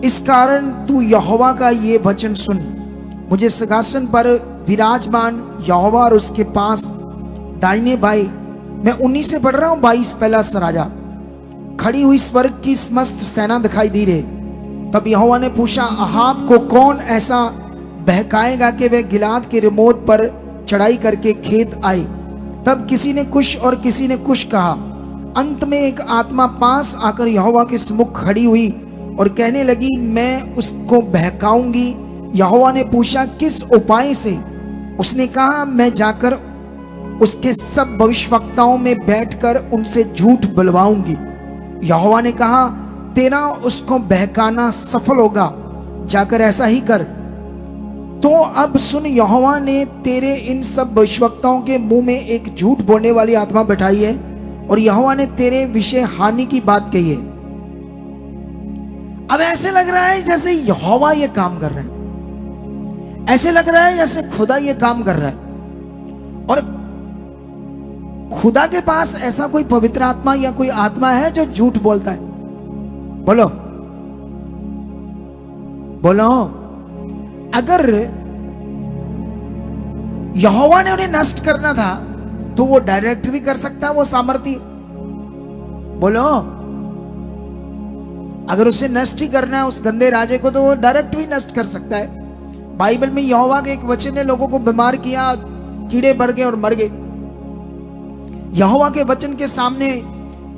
इस कारण तू यहोवा का ये वचन सुन, मुझे सिंहासन पर विराजमान यहोवा और उसके पास दाहिने बाएं, मैं 19 से पढ़ रहा हूं, 22 पहला सराजा, खड़ी हुई स्वर्ग की समस्त सेना दिखाई दी रही। तब यहोवा ने पूछा, अहाब को कौन ऐसा बहकाएगा कि वह गिलाद के रिमोत पर चढ़ाई करके खेत आए। तब किसी ने कुछ और किसी ने कुछ कहा। अंत में एक आत्मा पास आकर यहोवा के सम्मुख खड़ी हुई और कहने लगी, मैं उसको बहकाऊंगी। यहोवा ने पूछा, किस उपाय से? उसने कहा, मैं जाकर उसके सब भविष्यवक्ताओं में बैठकर उनसे झूठ बुलवाऊंगी। यहोवा ने कहा, तेरा उसको बहकाना सफल होगा, जाकर ऐसा ही कर। तो अब सुन, यहोवा ने तेरे इन सब भविष्यवक्ताओं के मुंह में एक झूठ बोलने वाली आत्मा बैठाई है, और यहोवा ने तेरे विषय हानि की बात कही है। अब ऐसे लग रहा है जैसे यहोवा ये काम कर रहा है, ऐसे लग रहा है जैसे खुदा ये काम कर रहा है, और खुदा के पास ऐसा कोई पवित्र आत्मा या कोई आत्मा है जो झूठ बोलता है? बोलो बोलो। अगर यहोवा ने उन्हें नष्ट करना था तो वो डायरेक्ट भी कर सकता है, वो सामर्थ्य। बोलो, अगर उसे नष्ट ही करना है उस गंदे राजे को, तो वो डायरेक्ट भी नष्ट कर सकता है। बाइबल में यहोवा के एक वचन ने लोगों को बीमार किया, कीड़े बढ़ गए और मर गए। यहोवा के वचन के सामने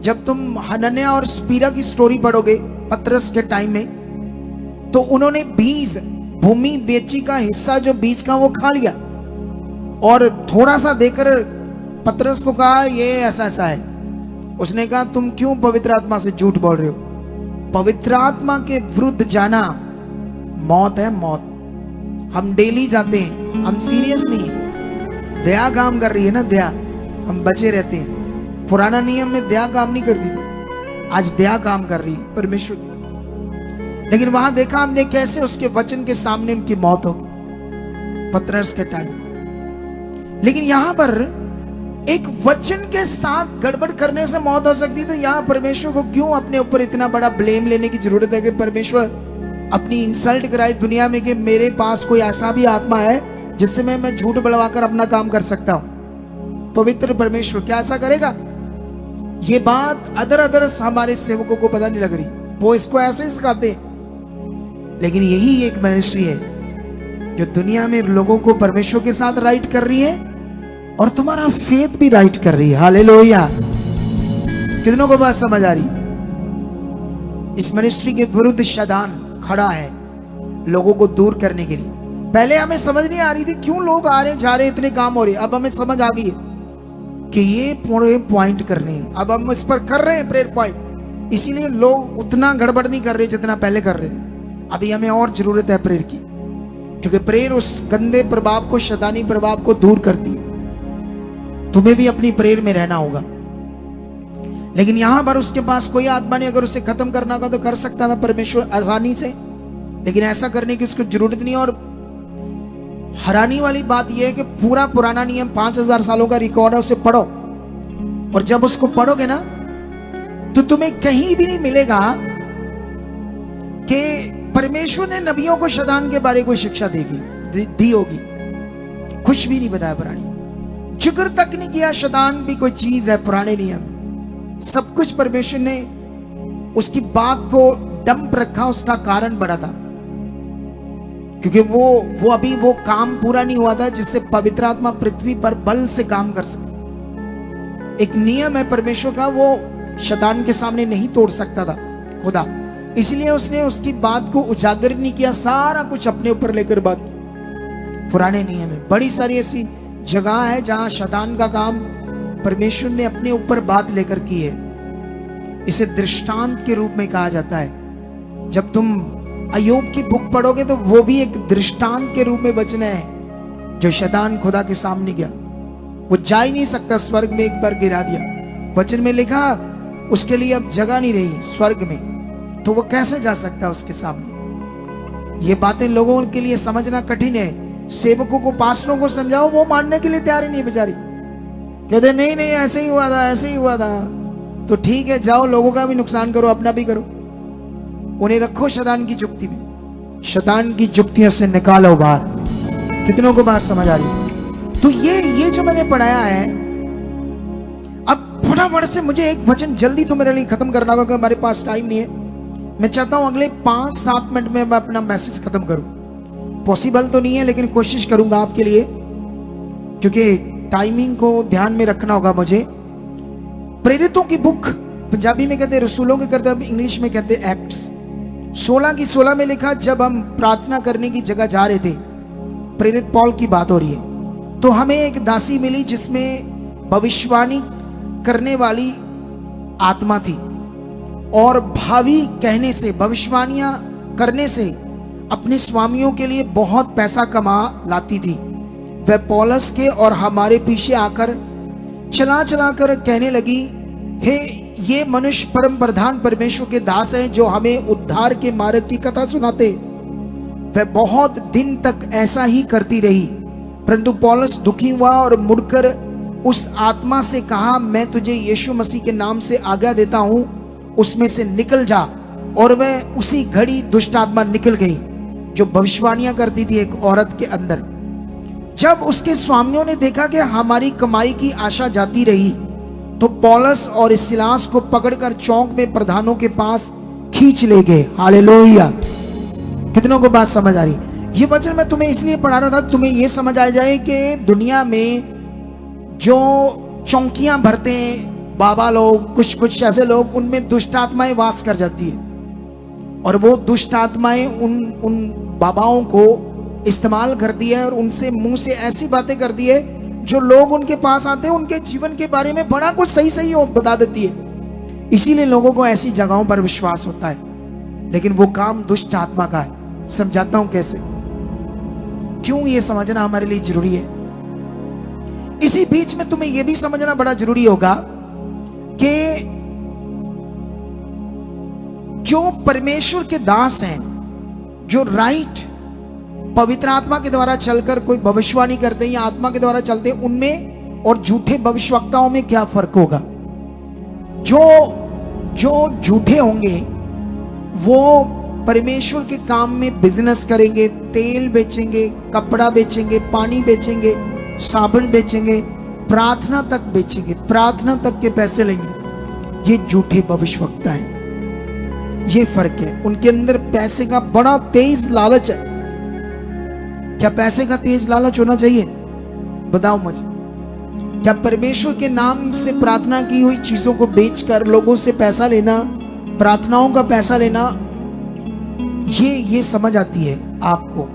जब तुम हनन्याह और स्पीरा की स्टोरी पढ़ोगे पतरस के टाइम में, तो उन्होंने बीज, भूमि बेची का हिस्सा जो बीज का वो खा लिया, और थोड़ा सा देकर पतरस को कहा, ये ऐसा ऐसा है। उसने कहा, तुम क्यों पवित्र आत्मा से झूठ बोल रहे हो? पवित्र आत्मा के विरुद्ध जाना मौत है, मौत। हम डेली जाते हैं, हम सीरियस नहीं है। दया काम कर रही है ना, दया, हम बचे रहते हैं। पुराना नियम में दया काम नहीं करती थी, आज दया काम कर रही है परमेश्वर की। लेकिन वहां देखा हमने कैसे उसके वचन के सामने उनकी मौत होगी, पतरस के टाइम। लेकिन यहां पर एक वचन के साथ गड़बड़ करने से मौत हो सकती, तो यहां परमेश्वर को क्यों अपने ऊपर इतना बड़ा ब्लेम लेने की जरूरत है कि परमेश्वर अपनी इंसल्ट कराए दुनिया में कि मेरे पास कोई ऐसा भी आत्मा है जिससे मैं झूठ बुलवाकर अपना काम कर सकता हूं। पवित्र परमेश्वर क्या ऐसा करेगा? ये बात अदर हमारे सेवकों को पता नहीं लग रही, वो इसको ऐसे सिखाते हैं। लेकिन यही एक मिनिस्ट्री है जो दुनिया में लोगों को परमेश्वर के साथ राइट कर रही है और तुम्हारा फेथ भी राइट कर रही है। हालेलुया। कितनों को बात समझ आ रही? इस मिनिस्ट्री के विरुद्ध शैतान खड़ा है लोगों को दूर करने के लिए। पहले हमें समझ नहीं आ रही थी क्यों लोग आ रहे जा रहे इतने काम हो रहे, अब हमें समझ आ गई है कि ये पूरे पॉइंट करने हैं। अब हम इस पर कर रहे हैं प्रेयर पॉइंट, इसीलिए लोग उतना गड़बड़ नहीं कर रहे जितना पहले कर रहे थे। अभी हमें और जरूरत है प्रेयर की, क्योंकि प्रेयर उस गंदे प्रभाव को, शैतानी प्रभाव को दूर करती है। तुम्हें भी अपनी प्रेयर में रहना होगा। लेकिन यहां पर उसके पास कोई आत्मा नहीं, अगर उसे खत्म करना होगा तो कर सकता था परमेश्वर आसानी से, लेकिन ऐसा करने की उसको जरूरत नहीं। और हैरानी वाली बात यह है कि पूरा पुराना नियम 5000 सालों का रिकॉर्ड है, उसे पढ़ो। और जब उसको पढ़ोगे ना तो तुम्हें कहीं भी नहीं मिलेगा कि परमेश्वर ने नबियों को शैतान के बारे कोई शिक्षा दी होगी। कुछ भी नहीं बताया पुरानी, जिक्र तक नहीं किया शैतान भी कोई चीज है पुराने नियम। सब कुछ परमेश्वर ने उसकी बात को डंप रखा, उसका कारण बड़ा था, क्योंकि वो अभी वो काम पूरा नहीं हुआ था जिससे पवित्र आत्मा पृथ्वी पर बल से काम कर सके। एक नियम है परमेश्वर का, वो शैतान के सामने नहीं तोड़ सकता था खुदा, इसलिए उसने उसकी बात को उजागर नहीं किया, सारा कुछ अपने ऊपर लेकर बात। पुराने नियम में बड़ी सारी ऐसी जगह है जहां शैतान का काम परमेश्वर ने अपने ऊपर बात लेकर की है। इसे दृष्टांत के रूप में कहा जाता है। जब तुम अय्यूब की बुक पढ़ोगे तो वो भी एक दृष्टांत के रूप में वचन है। जो शैतान खुदा के सामने गया, वो जा ही नहीं सकता, स्वर्ग में एक बार गिरा दिया। वचन में लिखा उसके लिए अब जगह नहीं रही स्वर्ग में, तो वो कैसे जा सकता उसके सामने? ये बातें लोगों के लिए समझना कठिन है। सेवकों को, पास्टरों को समझाओ, वो मानने के लिए तैयार ही नहीं बेचारी। कहते नहीं नहीं ऐसे ही हुआ था, ऐसे ही हुआ था। तो ठीक है, जाओ लोगों का भी नुकसान करो, अपना भी करो। उन्हें रखो शैतान की जुक्ति में, शैतान की जुक्तियों से निकालो बाहर। कितनों को बात समझ आ रही? तो ये जो मैंने पढ़ाया है, अब फटाफट से मुझे एक वचन जल्दी तो मेरे लिए खत्म करना होगा क्योंकि हमारे पास टाइम नहीं है। मैं चाहता हूं अगले 5-7 मिनट में मैं अपना मैसेज खत्म करूं। पॉसिबल तो नहीं है लेकिन कोशिश करूंगा आपके लिए, क्योंकि टाइमिंग को ध्यान में रखना होगा मुझे। प्रेरितों की बुक, पंजाबी में कहते हैं रसूलों के करते, अब इंग्लिश में कहते हैं एक्ट्स। 16 में लिखा, जब हम प्रार्थना करने की जगह जा रहे थे, प्रेरित पौल की बात हो रही है, तो हमें एक दासी मिली जिसमें भविष्यवाणी करने वाली आत्मा थी और भावी कहने से, भविष्यवाणियां करने से अपने स्वामियों के लिए बहुत पैसा कमा लाती थी। वह पौलुस के और हमारे पीछे आकर चला कर कहने लगी, हे ये मनुष्य परम प्रधान परमेश्वर के दास हैं जो हमें उद्धार के मार्ग की कथा सुनाते। वह बहुत दिन तक ऐसा ही करती रही, परंतु पौलुस दुखी हुआ और मुड़कर उस आत्मा से कहा, मैं तुझे यीशु मसीह के नाम से आज्ञा देता हूं, उसमें से निकल जा। और वह उसी घड़ी दुष्ट आत्मा निकल गई जो भविष्यवाणियां करती थी एक औरत के अंदर। जब उसके स्वामियों ने देखा कि हमारी कमाई की आशा जाती रही, तो पौलुस और सिलास को पकड़कर चौक में प्रधानों के पास खींच ले गए। हालेलुया। कितनों को बात समझ आ रही? ये वचन मैं तुम्हें इसलिए पढ़ा रहा था, तुम्हें यह समझ आ जाए कि दुनिया में जो चौकियां भरते हैं बाबा लोग, कुछ ऐसे लोग, उनमें दुष्ट आत्माएं वास कर जाती है और वो दुष्ट आत्माएं उन बाबाओं को इस्तेमाल करती है और उनसे मुंह से ऐसी बातें करती है जो लोग उनके पास आते हैं उनके जीवन के बारे में बड़ा कुछ सही बता देती है। इसीलिए लोगों को ऐसी जगहों पर विश्वास होता है, लेकिन वो काम दुष्ट आत्मा का है। समझाता हूं कैसे, क्यों ये समझना हमारे लिए जरूरी है। इसी बीच में तुम्हें यह भी समझना बड़ा जरूरी होगा कि जो परमेश्वर के दास हैं, जो राइट पवित्र आत्मा के द्वारा चलकर कोई भविष्यवाणी करते हैं या आत्मा के द्वारा चलते हैं, उनमें और झूठे भविष्यवक्ताओं में क्या फर्क होगा? जो जो झूठे होंगे वो परमेश्वर के काम में बिजनेस करेंगे, तेल बेचेंगे, कपड़ा बेचेंगे, पानी बेचेंगे, साबुन बेचेंगे, प्रार्थना तक बेचेंगे, प्रार्थना तक के पैसे लेंगे। ये झूठे भविष्यवक्ता हैं। ये फर्क है। उनके अंदर पैसे का बड़ा तेज लालच है। क्या पैसे का तेज लालच होना चाहिए? बताओ मुझे। क्या परमेश्वर के नाम से प्रार्थना की हुई चीजों को बेचकर लोगों से पैसा लेना, प्रार्थनाओं का पैसा लेना, ये समझ आती है आपको?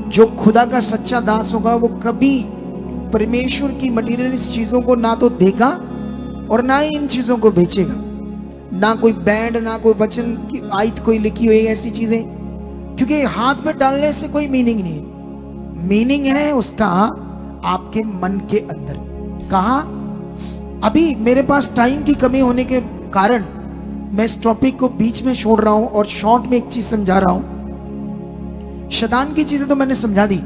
जो खुदा का सच्चा दास होगा वो कभी परमेश्वर की मटीरियलिस्ट चीजों को ना तो देगा और ना ही इन चीजों को बेचेगा। ना कोई बैंड, ना कोई वचन की आयत कोई लिखी हुई ऐसी चीजें, क्योंकि हाथ में डालने से कोई मीनिंग नहीं है। मीनिंग है उसका आपके मन के अंदर। कहा अभी मेरे पास टाइम की कमी होने के कारण मैं इस टॉपिक को बीच में छोड़ रहा हूं और शॉर्ट में एक चीज समझा रहा हूं। शैतान की चीजें तो मैंने समझा दी,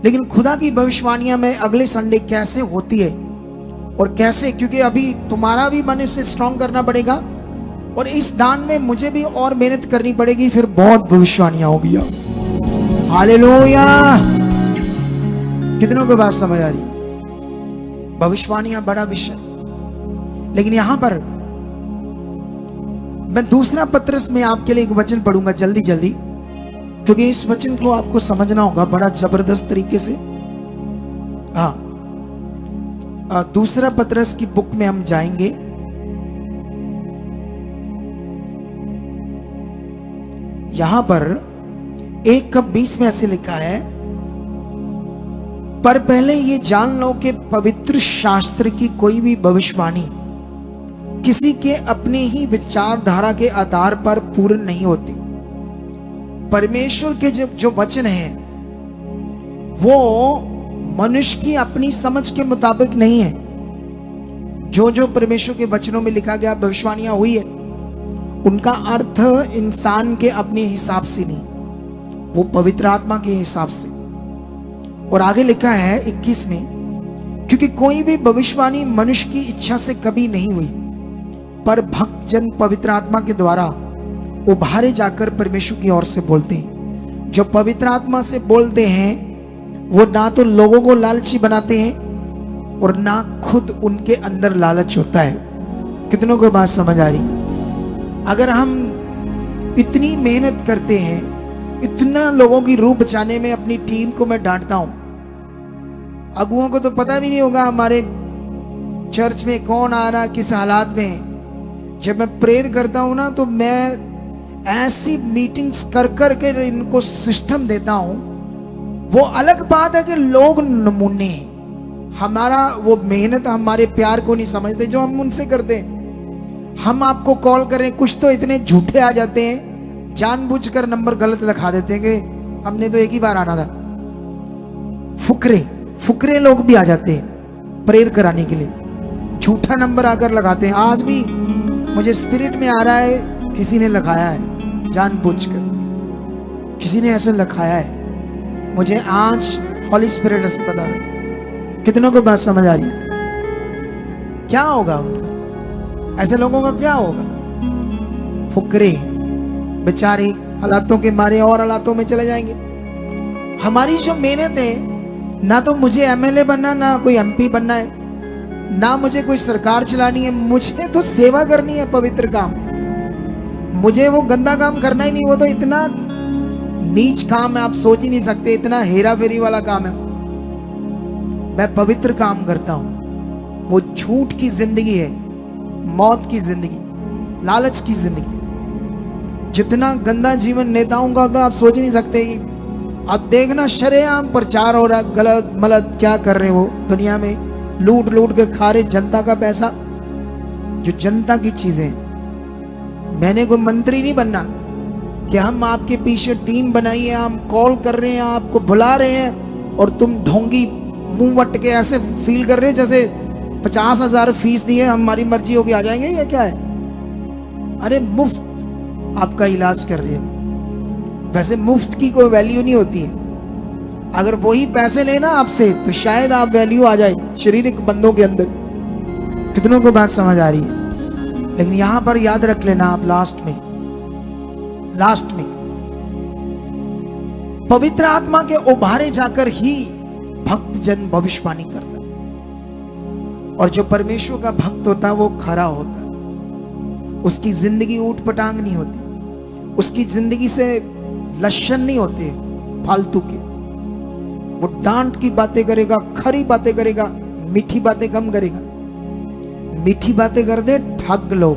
लेकिन खुदा की भविष्यवाणियां में अगले संडे कैसे होती है और कैसे, क्योंकि अभी तुम्हारा भी मन इसे स्ट्रॉन्ग करना पड़ेगा और इस दान में मुझे भी और मेहनत करनी पड़ेगी, फिर बहुत भविष्यवाणियां होगी। हालेलुया। कितनों को बात समझ आ रही? भविष्यवाणियां बड़ा विषय, लेकिन यहां पर मैं दूसरा पत्रस में आपके लिए एक वचन पढ़ूंगा जल्दी जल्दी, क्योंकि इस वचन को आपको समझना होगा बड़ा जबरदस्त तरीके से। हाँ, दूसरा पत्रस की बुक में हम जाएंगे। यहां पर 1:20 में ऐसे लिखा है, पर पहले ये जान लो कि पवित्र शास्त्र की कोई भी भविष्यवाणी किसी के अपने ही विचारधारा के आधार पर पूर्ण नहीं होती। परमेश्वर के जो वचन है वो मनुष्य की अपनी समझ के मुताबिक नहीं है। जो परमेश्वर के वचनों में लिखा गया, भविष्यवाणियां हुई है, उनका अर्थ इंसान के अपने हिसाब से नहीं, वो पवित्र आत्मा के हिसाब से। और आगे लिखा है 21 में, क्योंकि कोई भी भविष्यवाणी मनुष्य की इच्छा से कभी नहीं हुई, पर भक्त जन पवित्र आत्मा के द्वारा उभारे जाकर परमेश्वर की ओर से बोलते हैं। जो पवित्र आत्मा से बोलते हैं वो ना तो लोगों को लालची बनाते हैं और ना खुद उनके अंदर लालच होता है। कितनों को बात समझ आ रही है? अगर हम इतनी मेहनत करते हैं, इतना लोगों की रूह बचाने में, अपनी टीम को मैं डांटता हूं, अगुओं को तो पता भी नहीं होगा हमारे चर्च में कौन आ रहा, किस हालात में। जब मैं प्रेयर करता हूं ना, तो मैं ऐसी मीटिंग्स कर कर के इनको सिस्टम देता हूं। वो अलग बात है कि लोग नमूने, हमारा वो मेहनत, हमारे प्यार को नहीं समझते जो हम उनसे करते हैं। हम आपको कॉल करें, कुछ तो इतने झूठे आ जाते हैं, जानबूझकर नंबर गलत लिखा देते हैं कि हमने तो एक ही बार आना था। फुकरे लोग भी आ जाते हैं प्रेयर कराने के लिए, झूठा नंबर आकर लगाते हैं। आज भी मुझे स्पिरिट में आ रहा है, किसी ने लगाया है जानबूझकर, किसी ने ऐसे लिखाया है। मुझे आज हॉली स्पिरिट से पता है। कितनों को बात समझ आ रही? क्या होगा उनका? ऐसे लोगों का क्या होगा? फुकरे बेचारे हालातों के मारे और हालातों में चले जाएंगे। हमारी जो मेहनत है, ना तो मुझे एमएलए बनना, ना कोई एमपी बनना है, ना मुझे कोई सरकार चलानी है। मुझे तो सेवा करनी है, पवित्र काम। मुझे वो गंदा काम करना ही नहीं। वो तो इतना नीच काम है, आप सोच ही नहीं सकते, इतना हेरा फेरी वाला काम है। मैं पवित्र काम करता हूं। वो झूठ की जिंदगी है, मौत की जिंदगी, लालच की जिंदगी। जितना गंदा जीवन नेताओं का होता है, आप सोच ही नहीं सकते। अब देखना, शरेआम प्रचार हो रहा, गलत मलत क्या कर रहे हो दुनिया में, लूट लूट के खा रहे जनता का पैसा, जो जनता की चीजें। मैंने कोई मंत्री नहीं बनना कि हम आपके पीछे टीम बनाई है, हम कॉल कर रहे हैं, आपको बुला रहे हैं और तुम ढोंगी मुंह वट के ऐसे फील कर रहे हो जैसे 50,000 फीस दी है, हमारी मर्जी होगी आ जाएंगे। ये क्या है? अरे मुफ्त आपका इलाज कर रहे हैं। वैसे मुफ्त की कोई वैल्यू नहीं होती है। अगर वही पैसे लेना आपसे तो शायद आप वैल्यू आ जाए शारीरिक बंधों के अंदर। कितनों को बात समझ आ रही है? लेकिन यहां पर याद रख लेना आप लास्ट में पवित्र आत्मा के उभारे जाकर ही भक्त जन भविष्यवाणी करता है। और जो परमेश्वर का भक्त होता है वो खरा होता है। उसकी जिंदगी ऊट पटांग नहीं होती, उसकी जिंदगी से लक्षण नहीं होते फालतू के। वो डांट की बातें करेगा, खरी बातें करेगा, मीठी बातें कम करेगा। मीठी बातें कर दे ठग लोग,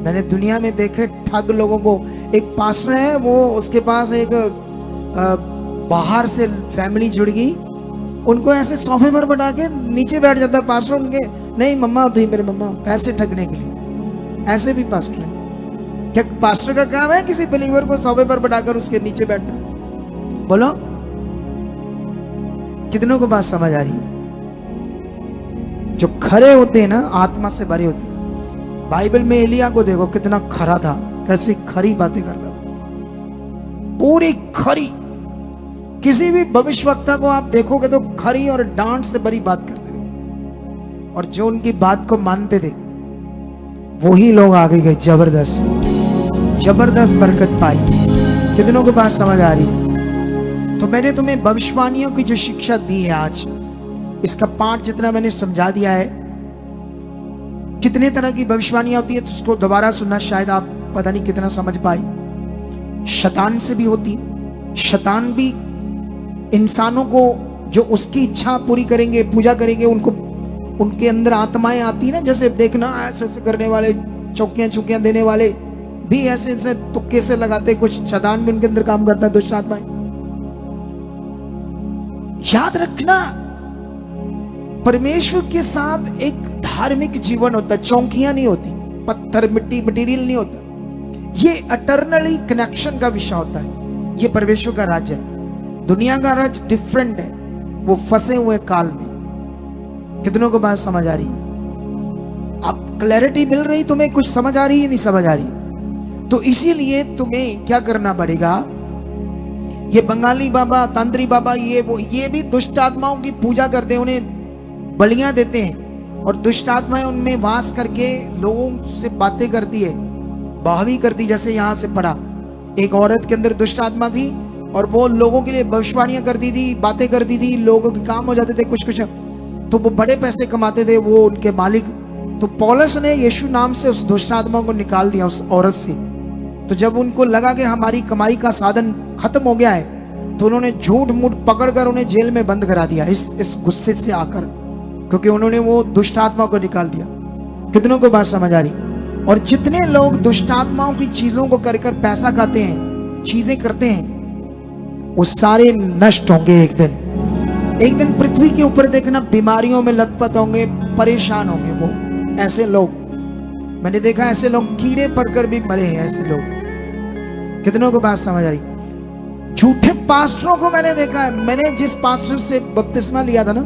मैंने दुनिया में देखे ठग लोगों को। एक पास्टर है, वो उसके पास एक बाहर से फैमिली जुड़ गई, उनको ऐसे सोफे पर बैठा के नीचे बैठ जाता पास्टर। उनके नहीं मम्मा होती मेरे मम्मा, पैसे ठगने के लिए। ऐसे भी पास्टर है। क्या पास्टर का काम है किसी बिलीवर को सोफे पर बैठाकर उसके नीचे बैठना? बोलो, कितनों को बात समझ आ रही है? जो खरे होते हैं ना, आत्मा से भरे होते हैं। बाइबल में एलिया को देखो, कितना खरा था, कैसी खरी बातें करता था, पूरी खरी। किसी भी भविष्यवक्ता को आप देखोगे तो खरी और डांट से भरी बात करते थे। और जो उनकी बात को मानते थे वही लोग आगे गए, जबरदस्त बरकत पाई। कितनों को बात समझ आ रही है? तो मैंने तुम्हें भविष्यवाणियों की जो शिक्षा दी है आज, इसका पाठ जितना मैंने समझा दिया है। कितने तरह की भविष्यवाणियां होती है तो उसको दोबारा सुनना, शायद आप पता नहीं कितना समझ पाए। शैतान से भी होती, शैतान भी इंसानों को जो उसकी इच्छा पूरी करेंगे, पूजा करेंगे, उनको उनके अंदर आत्माएं आती ना, जैसे देखना ऐसे ऐसे करने वाले, चौकियां चुकियां देने वाले भी ऐसे ऐसे तुक्के से लगाते, कुछ शैतान भी उनके अंदर काम करता है, दुष्ट आत्माएं। याद रखना, परमेश्वर के साथ एक धार्मिक जीवन होता है, चौकियां नहीं होती, पत्थर मिट्टी मटेरियल नहीं होता। ये अटर्नली कनेक्शन का विषय होता है। ये परमेश्वर का राज्य है। दुनिया का राज्य डिफरेंट है, वो फंसे हुए काल में। कितनों को बात समझ आ रही? आप क्लैरिटी मिल रही? तुम्हें कुछ समझ आ रही है, नहीं समझ आ रही? तो इसीलिए तुम्हें क्या करना पड़ेगा? ये बंगाली बाबा, तांत्री बाबा, ये भी दुष्ट आत्माओं की पूजा करते हैं, उन्हें बलियां देते हैं, और दुष्ट आत्माएं उनमें वास करके लोगों से बातें करती है, बाहवी करती। जैसे यहां से पढ़ा, एक औरत के अंदर दुष्ट आत्मा थी और वो लोगों के लिए भविष्यवाणियां करती थी, बातें करती थी, लोगों के काम हो जाते थे कुछ, तो वो बड़े पैसे कमाते थे, वो उनके मालिक। तो पौलुस ने यीशु नाम से उस दुष्ट आत्मा को निकाल दिया उस औरत से। तो जब उनको लगा कि हमारी कमाई का साधन खत्म हो गया है, तो उन्होंने झूठ मूठ पकड़कर उन्हें जेल में बंद करा दिया, इस गुस्से से आकर, क्योंकि उन्होंने वो दुष्ट आत्मा को निकाल दिया। कितनों को बात समझ आ रही? और जितने लोग दुष्ट आत्माओं की चीजों को कर पैसा खाते हैं, चीजें करते हैं, वो सारे नष्ट होंगे एक दिन। एक दिन पृथ्वी के ऊपर देखना, बीमारियों में लथपथ होंगे, परेशान होंगे वो। ऐसे लोग मैंने देखा, ऐसे लोग कीड़े पड़कर भी मरे हैं, ऐसे लोग। कितनों को बात समझ आ रही? झूठे पास्टरों को मैंने देखा है। मैंने जिस पास्टर से बपतिस्मा लिया था ना,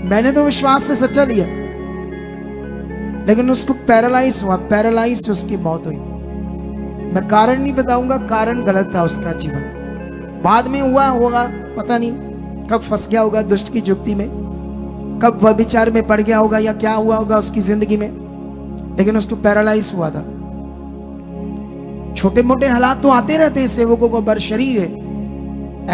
मैंने तो विश्वास से सच्चा लिया, लेकिन उसको पैरालाइज हुआ, पैरालाइज से उसकी मौत हुई। मैं कारण नहीं बताऊंगा, कारण गलत था उसका जीवन। बाद में हुआ होगा, पता नहीं कब फंस गया होगा दुष्ट की जुक्ति में, कब वह विचार में पड़ गया होगा, या क्या हुआ होगा उसकी जिंदगी में, लेकिन उसको पैरालाइज हुआ था। छोटे मोटे हालात तो आते रहते हैं सेवकों को, बर शरीर है,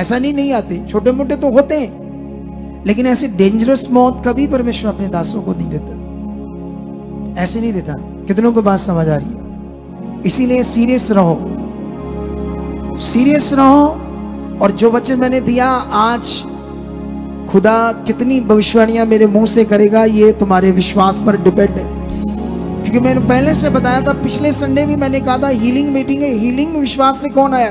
ऐसा नहीं आते, छोटे मोटे तो होते हैं, लेकिन ऐसे डेंजरस मौत कभी परमेश्वर अपने दासों को नहीं देता, ऐसे नहीं देता। कितनों को बात समझ आ रही है? इसीलिए सीरियस रहो, सीरियस रहो। और जो वचन मैंने दिया आज, खुदा कितनी भविष्यवाणियां मेरे मुंह से करेगा, ये तुम्हारे विश्वास पर डिपेंड है। क्योंकि मैंने पहले से बताया था, पिछले संडे भी मैंने कहा था, हीलिंग मीटिंग है। हीलिंग विश्वास से कौन आया?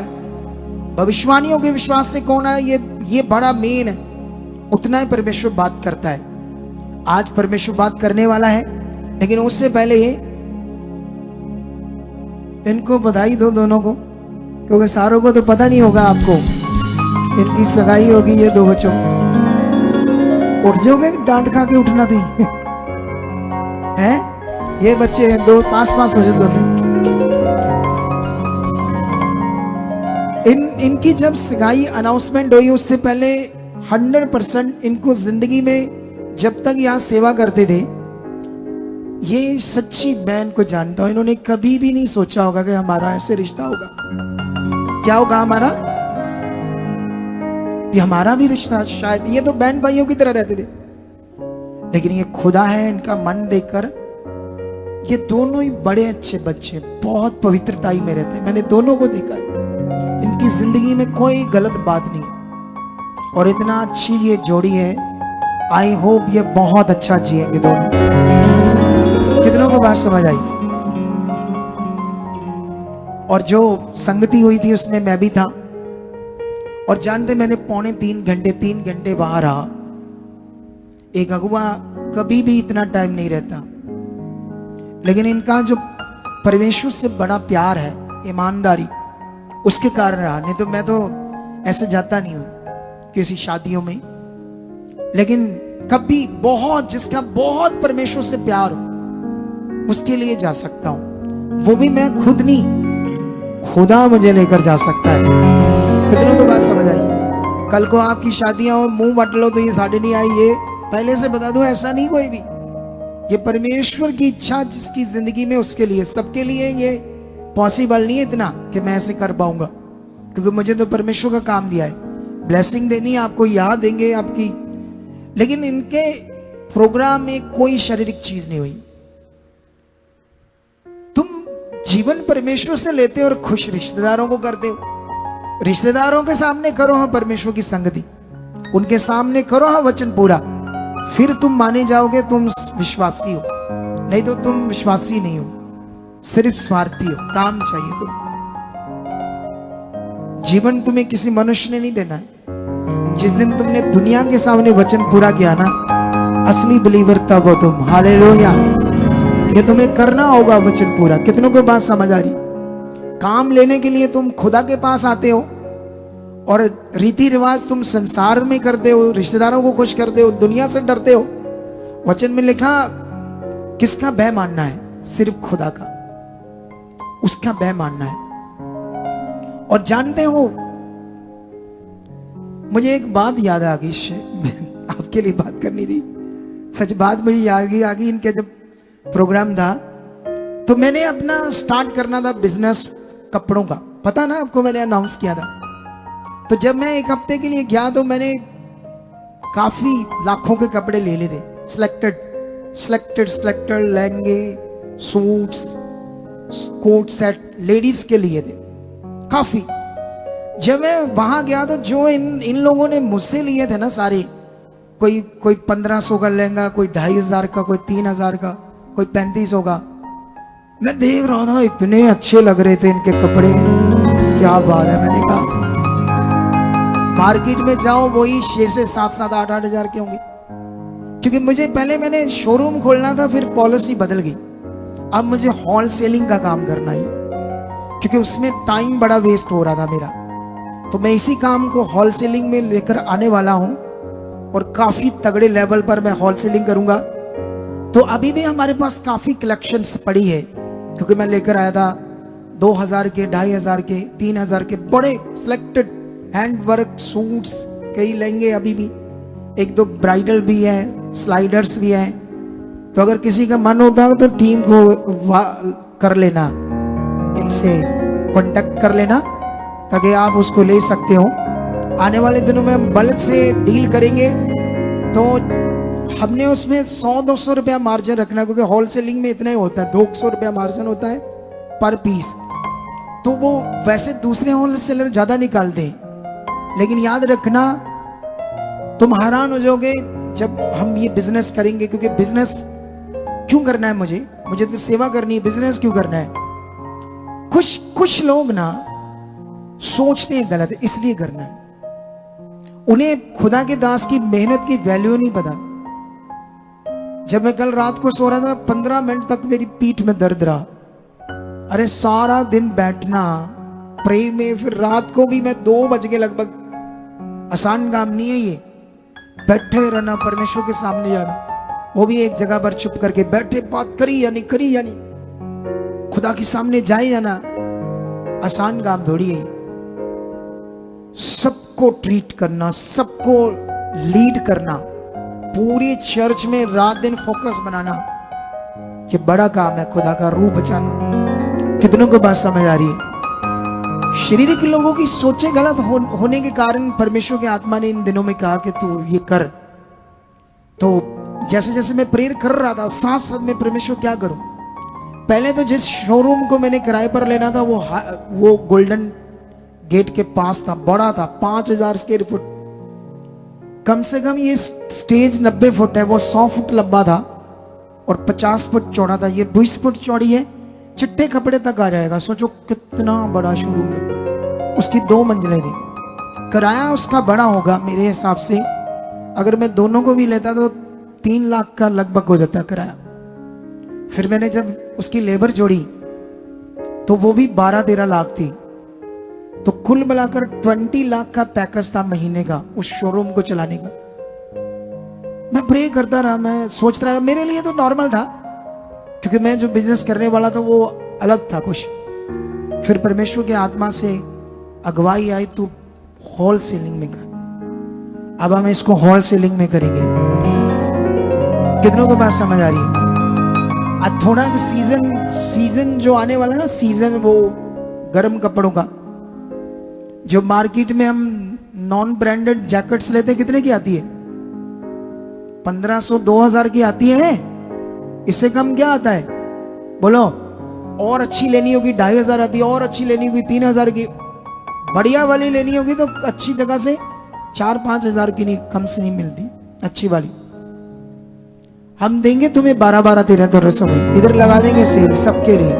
भविष्यवाणियों के विश्वास से कौन आया? ये बड़ा मेन है। उतना ही परमेश्वर बात करता है। आज परमेश्वर बात करने वाला है, लेकिन उससे पहले इनको बधाई दो दोनों को, क्योंकि सारों को तो पता नहीं होगा आपको, इनकी सगाई होगी। ये दो बच्चों, उठ जाओगे, डांट खा के उठना थी है? ये बच्चे हैं, दो पास हो जाए दोनों। इनकी जब सगाई अनाउंसमेंट हुई उससे पहले 100% इनको जिंदगी में जब तक यहाँ सेवा करते थे, ये सच्ची मैं इनको जानता हूं, इन्होंने कभी भी नहीं सोचा होगा कि हमारा ऐसे रिश्ता होगा। क्या होगा हमारा? ये हमारा भी रिश्ता, शायद ये तो बहन भाइयों की तरह रहते थे, लेकिन ये खुदा है, इनका मन देखकर ये दोनों ही बड़े अच्छे बच्चे, बहुत पवित्रताई में रहते हैं। मैंने दोनों को देखा है, इनकी जिंदगी में कोई गलत बात नहीं है और इतना अच्छी ये जोड़ी है। आई होप ये बहुत अच्छा जिएंगे दोनों। कितनों को बात समझ आई? और जो संगति हुई थी उसमें मैं भी था, और जानते मैंने पौने 3 घंटे बाहर रहा। एक अगुआ कभी भी इतना टाइम नहीं रहता, लेकिन इनका जो परमेश्वर से बड़ा प्यार है, ईमानदारी, उसके कारण रहा। नहीं तो मैं तो ऐसे जाता नहीं हूं किसी शादियों में, लेकिन कभी बहुत जिसका बहुत परमेश्वर से प्यार हो उसके लिए जा सकता हूं। वो भी मैं खुद नहीं, खुदा मुझे लेकर जा सकता है। कितनों को बात समझ आई? कल को आपकी शादियां हो, मुंह बट लो तो ये साढ़े नहीं आई, ये पहले से बता दो, ऐसा नहीं कोई भी। ये परमेश्वर की इच्छा जिसकी जिंदगी में, उसके लिए, सबके लिए ये पॉसिबल नहीं है इतना कि मैं ऐसे कर पाऊंगा, क्योंकि मुझे तो परमेश्वर का काम दिया है, ब्लेसिंग देनी है आपको, याद देंगे आपकी। लेकिन इनके प्रोग्राम में कोई शारीरिक चीज नहीं हुई। तुम जीवन परमेश्वर से लेते हो और खुश रिश्तेदारों को करते हो। रिश्तेदारों के सामने करो हाँ परमेश्वर की संगति, उनके सामने करो हाँ वचन पूरा, फिर तुम माने जाओगे तुम विश्वासी हो। नहीं तो तुम विश्वासी नहीं हो, सिर्फ स्वार्थी हो, काम चाहिए तुम। जीवन तुम्हें किसी मनुष्य ने नहीं देना है। जिस दिन तुमने दुनिया के सामने वचन पूरा किया ना, असली बिलीवर तब हो तुम। हालेलुया। ये तुम्हें करना होगा वचन पूरा। कितनों को बात समझ आ रही? काम लेने के लिए तुम खुदा के पास आते हो और रीति रिवाज तुम संसार में करते हो, रिश्तेदारों को खुश करते हो, दुनिया से डरते हो। वचन में लिखा किसका भय मानना है? सिर्फ खुदा का, उसका भय मानना है। और जानते हो, मुझे एक बात याद आ गई, आपके लिए बात करनी थी, सच बात मुझे याद आ गई। इनके जब प्रोग्राम था तो मैंने अपना स्टार्ट करना था बिजनेस कपड़ों का, पता ना आपको, मैंने अनाउंस किया था। तो जब मैं एक हफ्ते के लिए गया तो मैंने काफी लाखों के कपड़े ले लिए थे, सिलेक्टेड लहंगे, सूट्स, कोट सेट लेडीज के लिए थे काफी। जब मैं वहां गया तो जो इन लोगों ने मुझसे लिए थे ना सारे, कोई 1500 का लहंगा, कोई 2500 का, कोई 3000 का, कोई 3500 का, मैं देख रहा था इतने अच्छे लग रहे थे इनके कपड़े, क्या बात है। मैंने कहा मार्केट में जाओ वही 6 से 7 8 हजार के होंगे, क्योंकि मुझे पहले मैंने शोरूम खोलना था, फिर पॉलिसी बदल गई, अब मुझे होल सेलिंग का काम करना है, क्योंकि उसमें टाइम बड़ा वेस्ट हो रहा था मेरा। तो मैं इसी काम को होल सेलिंग में लेकर आने वाला हूं और काफी तगड़े लेवल पर मैं होल सेलिंग करूंगा। तो अभी भी हमारे पास काफी कलेक्शंस पड़ी है, क्योंकि मैं लेकर आया था 2000 के, 2500 के, 3000 के बड़े सिलेक्टेड हैंडवर्क सूट्स, कई लहंगे, अभी भी 1-2 ब्राइडल भी है, स्लाइडर्स भी है। तो अगर किसी का मन होता है तो टीम को कर लेना, इनसे कांटेक्ट कर लेना, ताकि आप उसको ले सकते हो। आने वाले दिनों में हम बल्क से डील करेंगे, तो हमने उसमें 100-200 रुपया मार्जिन रखना, क्योंकि होलसेलिंग में इतना ही होता है, 200 रुपया मार्जिन होता है पर पीस। तो वो वैसे दूसरे होलसेलर ज्यादा निकालते हैं, लेकिन याद रखना, तुम हैरान हो जाओगे जब हम ये बिजनेस करेंगे। क्योंकि बिजनेस क्यों करना है मुझे तो सेवा करनी है, बिजनेस क्यों करना है? कुछ लोग ना सोचते हैं गलत, इसलिए करना है। उन्हें खुदा के दास की मेहनत की वैल्यू नहीं पता। जब मैं कल रात को सो रहा था, 15 मिनट तक मेरी पीठ में दर्द रहा। अरे सारा दिन बैठना प्रे में, फिर रात को भी मैं 2 बज के लगभग, आसान काम नहीं है ये, बैठे रहना, परमेश्वर के सामने जाना, वो भी एक जगह पर चुप करके बैठे, बात करी यानी खुदा के सामने जाए जाना, आसान काम थोड़ी है। सबको ट्रीट करना, सबको लीड करना, पूरी चर्च में रात दिन फोकस बनाना, ये बड़ा काम है। खुदा का रूह बचाना। कितनों को बात समझ आ रही है? शारीरिक लोगों की सोचें गलत होने के कारण परमेश्वर की आत्मा ने इन दिनों में कहा कि तू ये कर। तो जैसे जैसे मैं प्रेयर कर रहा था, साथ साथ में परमेश्वर क्या करूं। पहले तो जिस शोरूम को मैंने किराए पर लेना था वो गोल्डन गेट के पास था, बड़ा था, 5000 स्क्वायर फुट। कम से कम ये स्टेज 90 फुट है, वो 100 फुट लंबा था और 50 फुट चौड़ा था। ये 20 फुट चौड़ी है, चिट्टे कपड़े तक आ जाएगा। सोचो कितना बड़ा शोरूम है। उसकी 2 मंजिलें थी। किराया उसका बड़ा होगा मेरे हिसाब से, अगर मैं दोनों को भी लेता तो 3 लाख का लगभग हो जाता किराया। फिर मैंने जब उसकी लेबर जोड़ी तो वो भी 12-13 लाख थी। तो कुल मिलाकर 20 लाख का पैकेज था महीने का उस शोरूम को चलाने का। मैं प्रे करता रहा, मैं सोचता रहा। मेरे लिए तो नॉर्मल था क्योंकि मैं जो बिजनेस करने वाला था वो अलग था कुछ। फिर परमेश्वर की आत्मा से अगुवाई आई, तू होल सेलिंग में कर। अब हम इसको होल सेलिंग में करेंगे। कितनों को बात समझ आ रही है? आज थोड़ा सीजन जो आने वाला ना, सीजन वो गर्म कपड़ों का, जो मार्केट में हम नॉन ब्रांडेड जैकेट्स लेते हैं, कितने की आती है? 1500-2000 की आती है। इससे कम क्या आता है बोलो? और अच्छी लेनी होगी 2500 आती है, और अच्छी लेनी होगी 3000 की। बढ़िया वाली लेनी होगी तो अच्छी जगह से 4-5 हजार की नहीं, कम से नहीं मिलती अच्छी वाली। हम देंगे तुम्हें 12-13 में, इधर लगा देंगे सेल सबके लिए।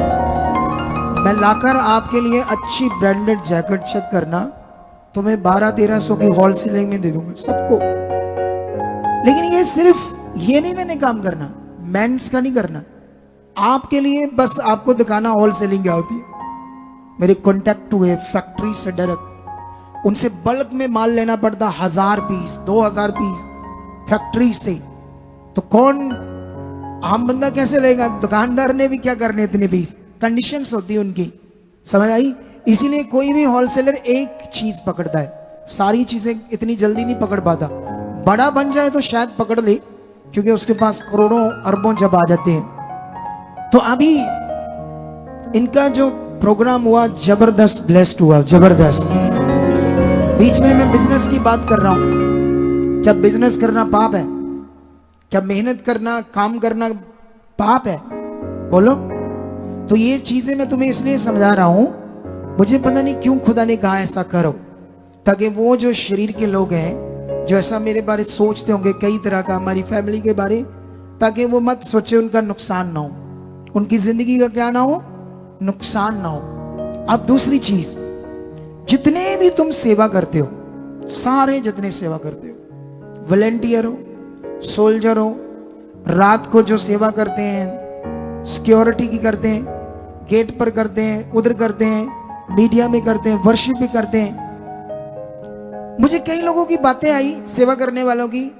मैं लाकर आपके लिए अच्छी ब्रांडेड जैकेट, चेक करना, तुम्हें 1200-1300 की होलसेलिंग में दे दूंगा सबको। लेकिन ये सिर्फ ये नहीं मैंने काम करना, मेंस का नहीं करना, आपके लिए बस आपको दिखाना होलसेलिंग क्या होती है। मेरे कॉन्टेक्ट हुए फैक्ट्री से डायरेक्ट, उनसे बल्क में माल लेना पड़ता, 1000 पीस 2000 पीस फैक्ट्री से। तो कौन आम बंदा कैसे लेगा? दुकानदार ने भी क्या करने इतने पीस, कंडीशंस होती है उनकी, समझ आई? इसीलिए कोई भी होलसेलर एक चीज पकड़ता है, सारी चीजें इतनी जल्दी नहीं पकड़ पाता। बड़ा बन जाए तो शायद पकड़ ले, क्योंकि उसके पास करोड़ों अरबों जब आ जाते हैं। तो अभी इनका जो प्रोग्राम हुआ जबरदस्त ब्लेस्ड हुआ, जबरदस्त। बीच में मैं बिजनेस की बात कर रहा हूं। क्या बिजनेस करना पाप है? क्या मेहनत करना, काम करना पाप है? बोलो। तो ये चीजें मैं तुम्हें इसलिए समझा रहा हूं, मुझे पता नहीं क्यों खुदा ने कहा ऐसा करो, ताकि वो जो शरीर के लोग हैं जो ऐसा मेरे बारे सोचते होंगे कई तरह का, हमारी फैमिली के बारे, ताकि वो मत सोचे उनका नुकसान ना हो, उनकी जिंदगी का क्या ना हो, नुकसान ना हो। अब दूसरी चीज, जितने भी तुम सेवा करते हो, सारे जितने सेवा करते हो, वॉलेंटियर हो, सोल्जर हो, रात को जो सेवा करते हैं, सिक्योरिटी की करते हैं, गेट पर करते हैं, उधर करते हैं, मीडिया में करते हैं, वर्शिप भी करते हैं। मुझे कई लोगों की बातें आई सेवा करने वालों की,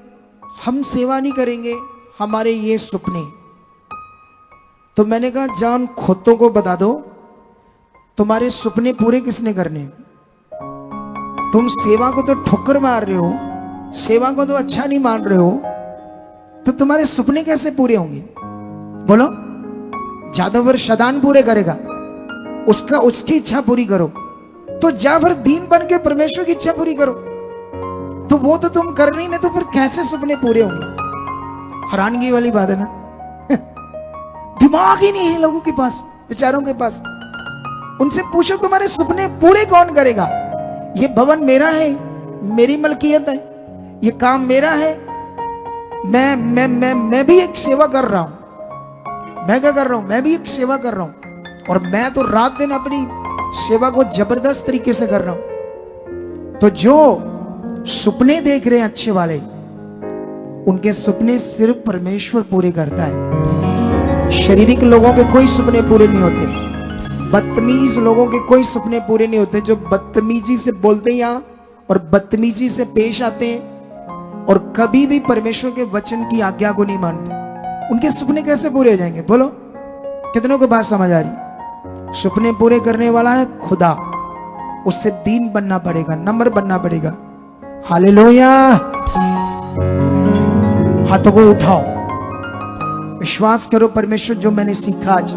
हम सेवा नहीं करेंगे, हमारे ये सुपने। तो मैंने कहा जान खोतों को बता दो, तुम्हारे सुपने पूरे किसने करने? तुम सेवा को तो ठोकर मार रहे हो, सेवा को तो अच्छा नहीं मान रहे हो, तो तुम्हारे सुपने कैसे पूरे होंगे? बोलो। जादूगर शदान पूरे करेगा, उसकी इच्छा पूरी करो। तो जा फिर दीन बन के परमेश्वर की इच्छा पूरी करो। तो वो तो तुम कर नहीं, तो फिर कैसे सुपने पूरे होंगे? हैरानगी वाली बात है ना। दिमाग ही नहीं है लोगों के पास, बेचारों के पास। उनसे पूछो तुम्हारे सुपने पूरे कौन करेगा? ये भवन मेरा है, मेरी मलकियत है, ये काम मेरा है, मैं भी एक सेवा कर रहा हूं। मैं क्या कर रहा हूं? मैं भी एक सेवा कर रहा हूं, और मैं तो रात दिन अपनी सेवा को जबरदस्त तरीके से कर रहा हूं। तो जो सुपने देख रहे हैं अच्छे वाले, उनके सुपने सिर्फ परमेश्वर पूरे करता है। शारीरिक लोगों के कोई सुपने पूरे नहीं होते, बदतमीज लोगों के कोई सुपने पूरे नहीं होते, जो बदतमीजी से बोलते हैं यहां और बदतमीजी से पेश आते हैं और कभी भी परमेश्वर के वचन की आज्ञा को नहीं मानते, उनके सुपने कैसे पूरे हो जाएंगे? बोलो। कितनों को बात समझ आ रही? सुपने पूरे करने वाला है खुदा। उससे दीन बनना पड़ेगा, नम्र बनना पड़ेगा। हालेलुया। हाथों को उठाओ, विश्वास करो परमेश्वर जो मैंने सीखा आज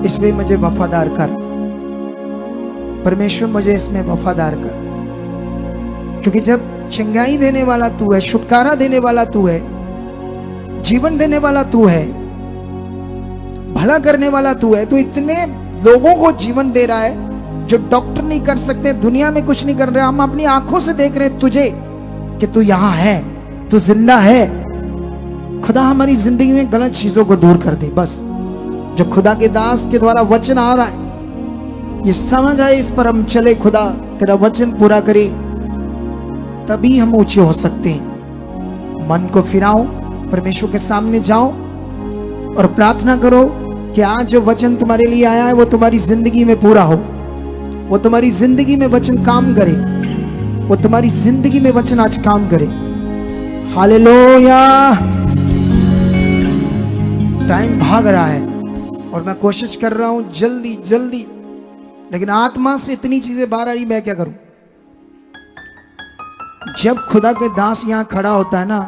इसमें मुझे वफादार कर। परमेश्वर मुझे इसमें वफादार कर, क्योंकि जब चंगाई देने वाला तू है, छुटकारा देने वाला तू है, जीवन देने वाला तू है, भला करने वाला तू है, तो इतने लोगों को जीवन दे रहा है जो डॉक्टर नहीं कर सकते, दुनिया में कुछ नहीं कर रहे। हम अपनी आंखों से देख रहे हैं तुझे कि तू यहां है, तू जिंदा है। खुदा हमारी जिंदगी में गलत चीजों को दूर कर दे। बस जो खुदा के दास के द्वारा वचन आ रहा है ये समझ आए, इस पर हम चले। खुदा तेरा वचन पूरा करे, तभी हम ऊंचे हो सकते हैं। मन को फिराओ, परमेश्वर के सामने जाओ और प्रार्थना करो कि आज जो वचन तुम्हारे लिए आया है वो तुम्हारी जिंदगी में पूरा हो, वो तुम्हारी जिंदगी में वचन काम करे, वो तुम्हारी जिंदगी में वचन आज काम करे। हालेलुया। टाइम भाग रहा है और मैं कोशिश कर रहा हूं जल्दी जल्दी, लेकिन आत्मा से इतनी चीजें बाहर आ रही, मैं क्या करूं। जब खुदा के दास यहां खड़ा होता है ना,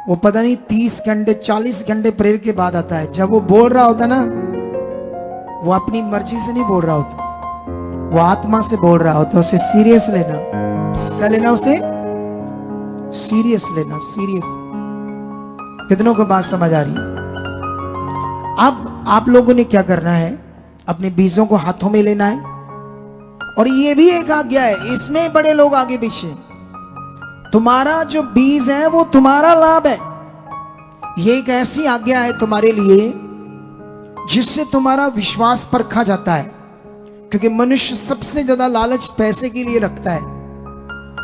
वो पता नहीं 30 घंटे 40 घंटे प्रेयर के बाद आता है। जब वो बोल रहा होता ना, वो अपनी मर्जी से नहीं बोल रहा होता, वो आत्मा से बोल रहा होता। उसे सीरियस लेना। क्या लेना? उसे सीरियस लेना। सीरियस। कितनों को बात समझ आ रही है? अब आप लोगों ने क्या करना है, अपने बीजों को हाथों में लेना है। और ये भी एक आज्ञा है, इसमें बड़े लोग आगे पीछे। तुम्हारा जो बीज है वो तुम्हारा लाभ है। ये एक ऐसी आज्ञा है तुम्हारे लिए जिससे तुम्हारा विश्वास परखा जाता है, क्योंकि मनुष्य सबसे ज्यादा लालच पैसे के लिए रखता है,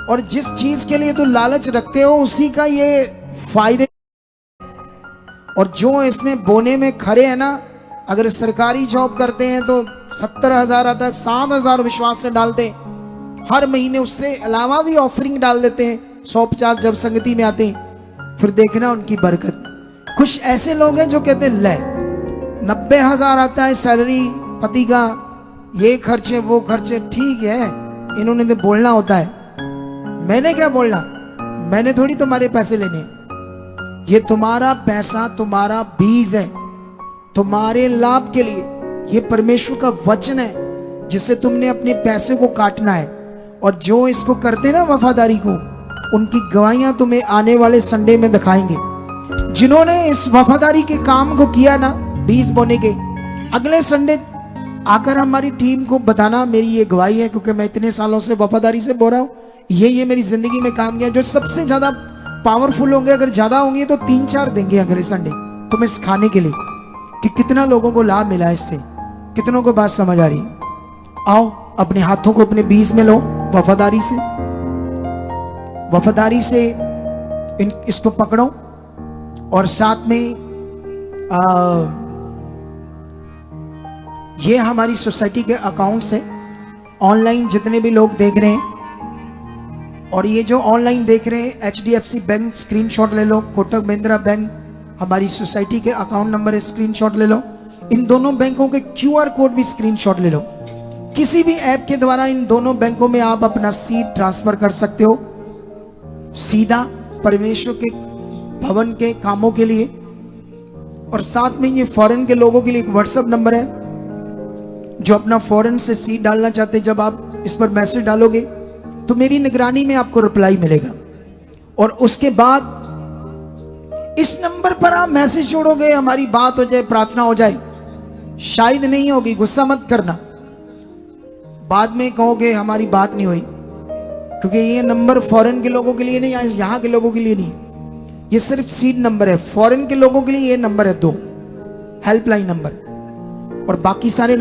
और जिस चीज के लिए तुम लालच रखते हो उसी का ये फायदे। और जो इसमें बोने में खड़े हैं ना, अगर सरकारी जॉब करते हैं तो 70,000 आता है, 7,000 विश्वास से डालते हैं हर महीने। उससे अलावा भी ऑफरिंग डाल देते हैं 150 जब संगति में आते हैं। फिर देखना उनकी बरकत। कुछ ऐसे लोग हैं जो कहते हैं ले 90,000 आता है सैलरी पति का, ये खर्चे वो खर्चे। ठीक है, इन्होंने तो बोलना होता है, मैंने क्या बोलना, मैंने थोड़ी तुम्हारे पैसे लेने। ये तुम्हारा पैसा, तुम्हारा बीज है, तुम्हारे लाभ के लिए। ये परमेश्वर का वचन है जिससे तुमने अपने पैसे को काटना है। और जो इसको करते ना वफादारी को, उनकी गवाहियां तुम्हें आने वाले संडे में दिखाएंगे। जिन्होंने इस वफादारी के काम को किया ना, बीज बोने के, अगले संडे आकर हमारी टीम को बताना मेरी ये गवाही है, क्योंकि मैं इतने सालों से वफादारी से बोल रहा हूँ, ये मेरी जिंदगी में काम किया। जो सबसे ज्यादा पावरफुल होंगे, अगर ज्यादा होंगे तो 3-4 देंगे अगले संडे तुम्हें सिखाने के लिए कि कितना लोगों को लाभ मिला इससे। कितनों को बात समझ आ रही है? आओ अपने हाथों को अपने बीज में लो, वफादारी से, वफादारी से इसको पकड़ो। और साथ में ये हमारी सोसाइटी के अकाउंट्स है, ऑनलाइन जितने भी लोग देख रहे हैं, और ये जो ऑनलाइन देख रहे हैं, HDFC बैंक स्क्रीनशॉट ले लो, कोटक महिंद्रा बैंक हमारी सोसाइटी के अकाउंट नंबर है, स्क्रीनशॉट ले लो। इन दोनों बैंकों के QR कोड भी स्क्रीनशॉट ले लो। किसी भी ऐप के द्वारा इन दोनों बैंकों में आप अपना सीड ट्रांसफर कर सकते हो, सीधा परमेश्वर के भवन के कामों के लिए। और साथ में ये फॉरेन के लोगों के लिए एक व्हाट्सएप नंबर है, जो अपना फॉरेन से सीड डालना चाहते हैं, जब आप इस पर मैसेज डालोगे तो मेरी निगरानी में आपको रिप्लाई मिलेगा। और उसके बाद इस नंबर पर आप मैसेज छोड़ोगे, हमारी बात हो जाए, प्रार्थना हो जाए। शायद नहीं होगी, गुस्सा मत करना, बाद में कहोगे हमारी बात नहीं हुई, क्योंकि ये नंबर फॉरेन के लोगों के लिए नहीं, यहाँ के लोगों के लिए नहीं, ये सिर्फ सीड नंबर है। फॉरेन के लोगों के लिए ये नंबर है 2 हेल्पलाइन नंबर, और बाकी सारे